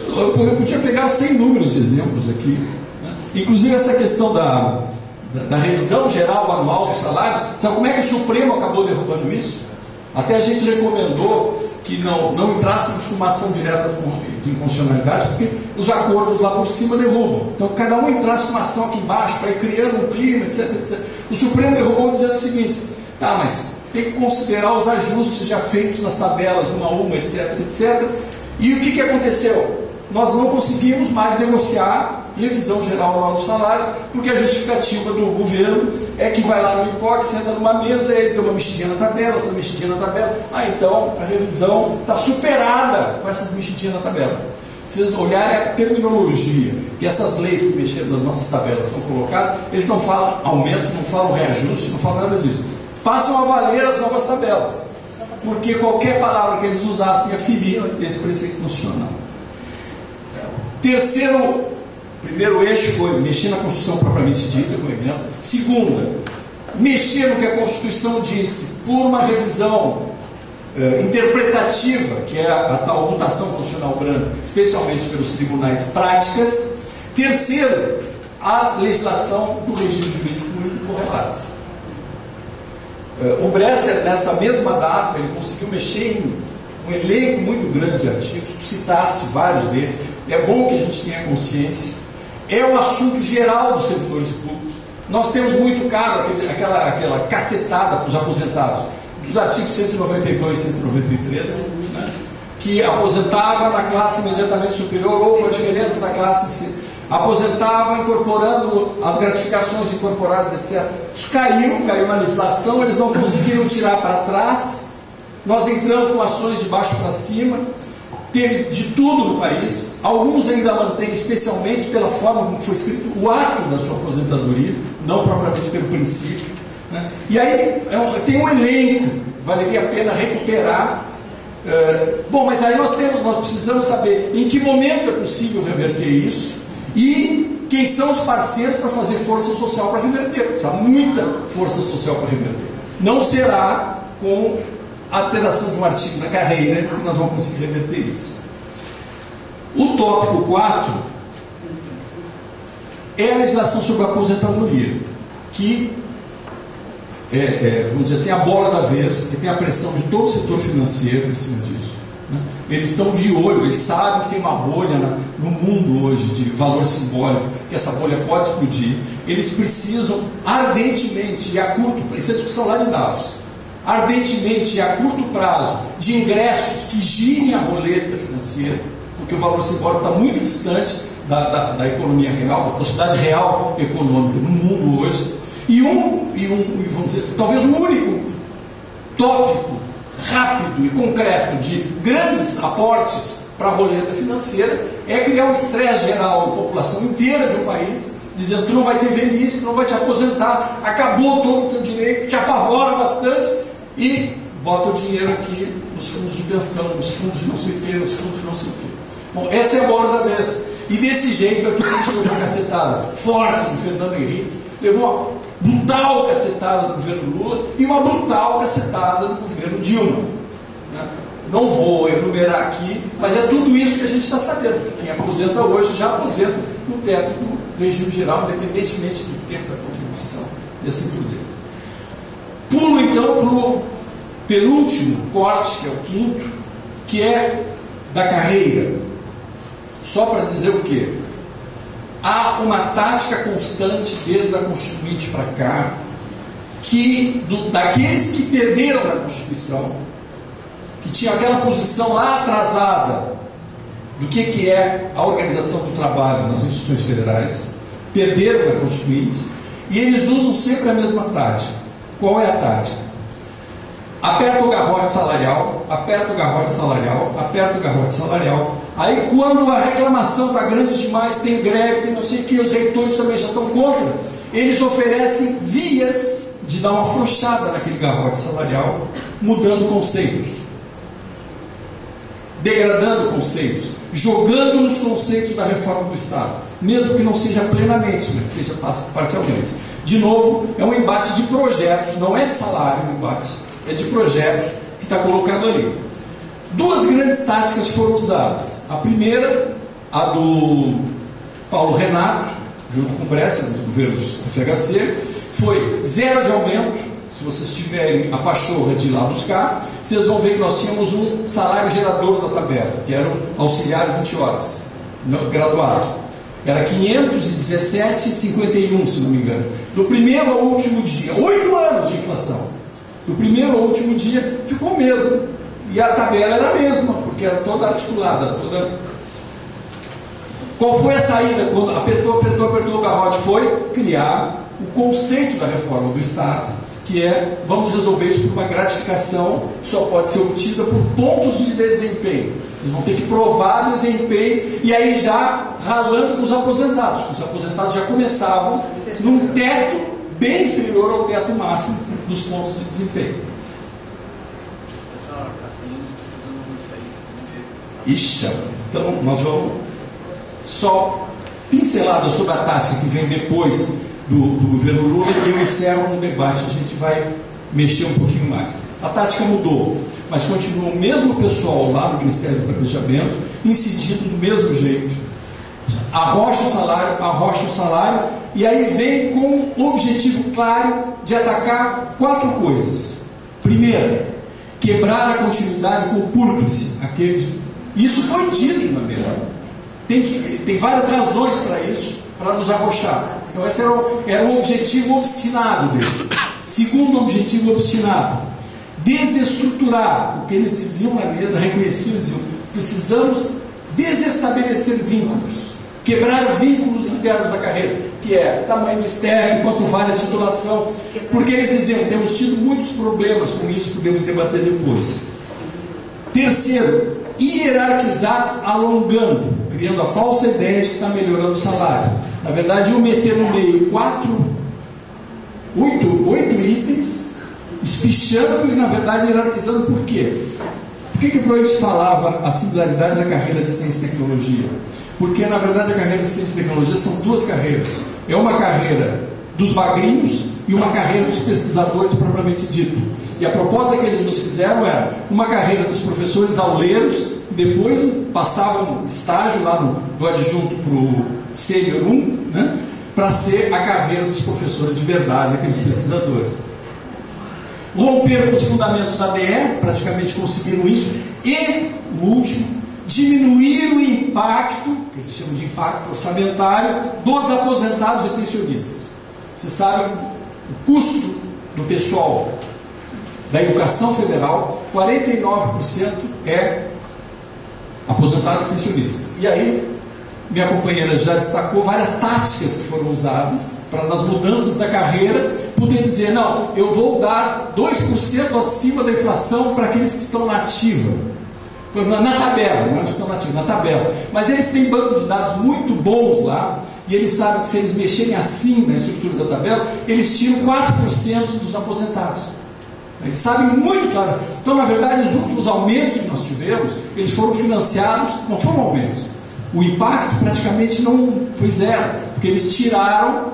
Eu podia pegar 100 números de exemplos aqui, né? Inclusive essa questão da revisão geral anual dos salários. Sabe como é que o Supremo acabou derrubando isso? Até a gente recomendou que não entrássemos com uma ação direta de inconstitucionalidade, porque os acordos lá por cima derrubam. Então cada um entrasse com uma ação aqui embaixo para ir criando um clima, etc, etc. O Supremo derrubou dizendo o seguinte: tá, mas tem que considerar os ajustes já feitos nas tabelas, uma a uma, etc, etc. E o que aconteceu? Nós não conseguimos mais negociar revisão geral anual dos salários, porque a justificativa do governo é que vai lá no IPOC, senta numa mesa, e tem uma mexidinha na tabela, outra mexidinha na tabela. Então a revisão está superada com essas mexidinhas na tabela. Se vocês olharem a terminologia que essas leis que mexeram nas nossas tabelas são colocadas, eles não falam aumento, não falam reajuste, não falam nada disso. Passam a valer as novas tabelas, porque qualquer palavra que eles usassem ia ferir esse preceito constitucional. Primeiro eixo foi mexer na Constituição propriamente dita, com o evento. Segunda, mexer no que a Constituição disse por uma revisão interpretativa, que é a tal mutação constitucional branda, especialmente pelos tribunais práticas. Terceiro, a legislação do regime jurídico único e correlatos. O Bresser, nessa mesma data, ele conseguiu mexer em um elenco muito grande de artigos. Tu citaste vários deles. É bom que a gente tenha consciência. É um assunto geral dos servidores públicos. Nós temos muito caro aquela cacetada para os aposentados, dos artigos 192 e 193, né, que aposentava na classe imediatamente superior ou com a diferença da classe, aposentava incorporando as gratificações incorporadas, etc. Isso caiu na legislação, eles não conseguiram tirar para trás. Nós entramos com ações de baixo para cima. Teve de tudo no país. Alguns ainda mantêm, especialmente pela forma como foi escrito o ato da sua aposentadoria, não propriamente pelo princípio, né? E aí tem um elenco, valeria a pena recuperar. Bom, mas aí nós precisamos saber em que momento é possível reverter isso e quem são os parceiros para fazer força social para reverter. Precisa muita força social para reverter. Não será com a alteração de um artigo na carreira que nós vamos conseguir reverter isso. O tópico 4 é a legislação sobre a aposentadoria, que vamos dizer assim, a bola da vez, porque tem a pressão de todo o setor financeiro em cima disso, né? Eles estão de olho, eles sabem que tem uma bolha no mundo hoje de valor simbólico, que essa bolha pode explodir. Eles precisam ardentemente e a curto prazo, isso é discussão lá de Davos, ardentemente e a curto prazo, de ingressos que girem a roleta financeira, porque o valor simbólico está muito distante da economia real, da possibilidade real econômica no mundo hoje. E vamos dizer, talvez o único tópico rápido e concreto de grandes aportes para a roleta financeira é criar um estresse geral na população inteira de um país, dizendo: tu não vai ter velhice, tu não vai te aposentar, acabou todo o teu direito, te apavora bastante e bota o dinheiro aqui nos fundos de pensão, nos fundos de não sei o que, nos fundos de não sei o que. Bom, essa é a bola da vez. E desse jeito aqui a gente levou uma cacetada forte do Fernando Henrique, levou uma brutal cacetada do governo Lula e uma brutal cacetada do governo Dilma, né? Não vou enumerar aqui, mas é tudo isso que a gente está sabendo, que quem aposenta hoje já aposenta no teto do regime geral, independentemente do tempo da contribuição desse produto. Pulo então para o penúltimo corte, que é o quinto, que é da carreira. Só para dizer o quê? Há uma tática constante desde a Constituinte para cá, que daqueles que perderam na Constituição, que tinham aquela posição lá atrasada do que é a organização do trabalho nas instituições federais, perderam na Constituinte, e eles usam sempre a mesma tática. Qual é a tática? Aperta o garrote salarial, aperta o garrote salarial, aperta o garrote salarial. Aí quando a reclamação está grande demais, tem greve, tem não sei o que, os reitores também já estão contra, eles oferecem vias de dar uma afrouxada naquele garrote salarial, mudando conceitos. degradando conceitos, jogando nos conceitos da reforma do Estado, mesmo que não seja plenamente, mas que seja parcialmente. De novo, é um embate de projetos, não é de salário o embate, é de projetos que está colocado ali. Duas grandes táticas foram usadas. A primeira, a do Paulo Renato, junto com o Bresser, dos governos do FHC, foi zero de aumento. Se vocês tiverem a pachorra de ir lá buscar, vocês vão ver que nós tínhamos um salário gerador da tabela, que era o auxiliar 20 horas, graduado. Era 517,51, se não me engano. Do primeiro ao último dia, 8 anos de inflação. Do primeiro ao último dia ficou o mesmo. E a tabela era a mesma, porque era toda articulada, toda... Qual foi a saída? Quando apertou o garrote, foi criar o conceito da reforma do Estado, que é, vamos resolver isso por uma gratificação que só pode ser obtida por pontos de desempenho. Eles vão ter que provar desempenho, e aí já ralando com os aposentados. Os aposentados já começavam num teto bem inferior ao teto máximo dos pontos de desempenho. Ixi, então nós vamos só pincelada sobre a tática que vem depois do governo Lula, e eu encerro no debate, a gente vai mexer um pouquinho mais. A tática mudou, mas continua o mesmo pessoal lá no Ministério do Planejamento, incidindo do mesmo jeito. Arrocha o salário, e aí vem com o objetivo claro de atacar 4 coisas. Primeiro, quebrar a continuidade com o púrplice, isso foi dito na mesa. Tem várias razões para isso, para nos arrochar. Então esse era o objetivo obstinado deles. Segundo objetivo obstinado, desestruturar o que eles diziam na mesa, reconheciam, diziam, precisamos desestabelecer vínculos, quebrar vínculos internos da carreira, que é tamanho externo, quanto vale a titulação, porque eles diziam, temos tido muitos problemas com isso, podemos debater depois. Terceiro, hierarquizar alongando, criando a falsa ideia de que está melhorando o salário. Na verdade, iam meter no meio 8 itens, espichando e, na verdade, hierarquizando. Por quê? Por que o Broix falava a singularidade da carreira de ciência e tecnologia? Porque, na verdade, a carreira de ciência e tecnologia são 2 carreiras. É uma carreira dos magrinhos e uma carreira dos pesquisadores propriamente dito. E a proposta que eles nos fizeram era uma carreira dos professores auleiros, depois passavam estágio lá do adjunto para o sênior 1, né, para ser a carreira dos professores de verdade, aqueles pesquisadores. Romperam com os fundamentos da DE, praticamente conseguiram isso, e, o último, diminuir o impacto, que eles chamam de impacto orçamentário, dos aposentados e pensionistas. Vocês sabem, o custo do pessoal da educação federal, 49% é aposentado e pensionista. E aí, minha companheira já destacou várias táticas que foram usadas para, nas mudanças da carreira, poder dizer, não, eu vou dar 2% acima da inflação para aqueles que estão na ativa. Na tabela, não é que estão na ativa, na tabela. Mas eles têm banco de dados muito bons lá, e eles sabem que se eles mexerem assim na estrutura da tabela, eles tiram 4% dos aposentados. Eles sabem muito claro. Então, na verdade, os últimos aumentos que nós tivemos, eles foram financiados, não foram aumentos. O impacto praticamente não foi zero, porque eles tiraram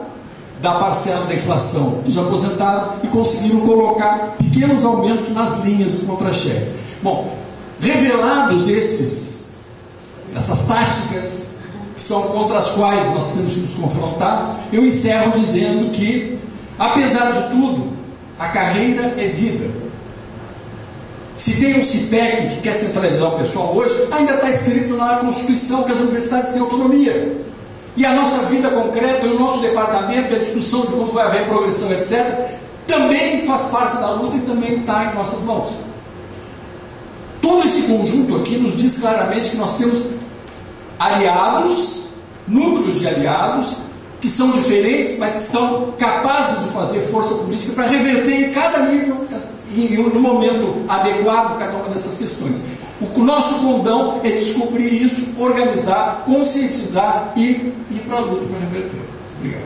da parcela da inflação dos aposentados e conseguiram colocar pequenos aumentos nas linhas do contra-cheque. Bom, revelados essas táticas que são contra as quais nós temos que nos confrontar, eu encerro dizendo que, apesar de tudo, a carreira é vida. Se tem um CIPEC que quer centralizar o pessoal hoje, ainda está escrito na Constituição que as universidades têm autonomia. E a nossa vida concreta, o nosso departamento, a discussão de como vai haver progressão, etc., também faz parte da luta e também está em nossas mãos. Todo esse conjunto aqui nos diz claramente que nós temos aliados, núcleos de aliados, que são diferentes, mas que são capazes de fazer força política para reverter em cada nível e no momento adequado cada uma dessas questões. O nosso condão é descobrir isso, organizar, conscientizar e ir para a luta para reverter. Obrigado.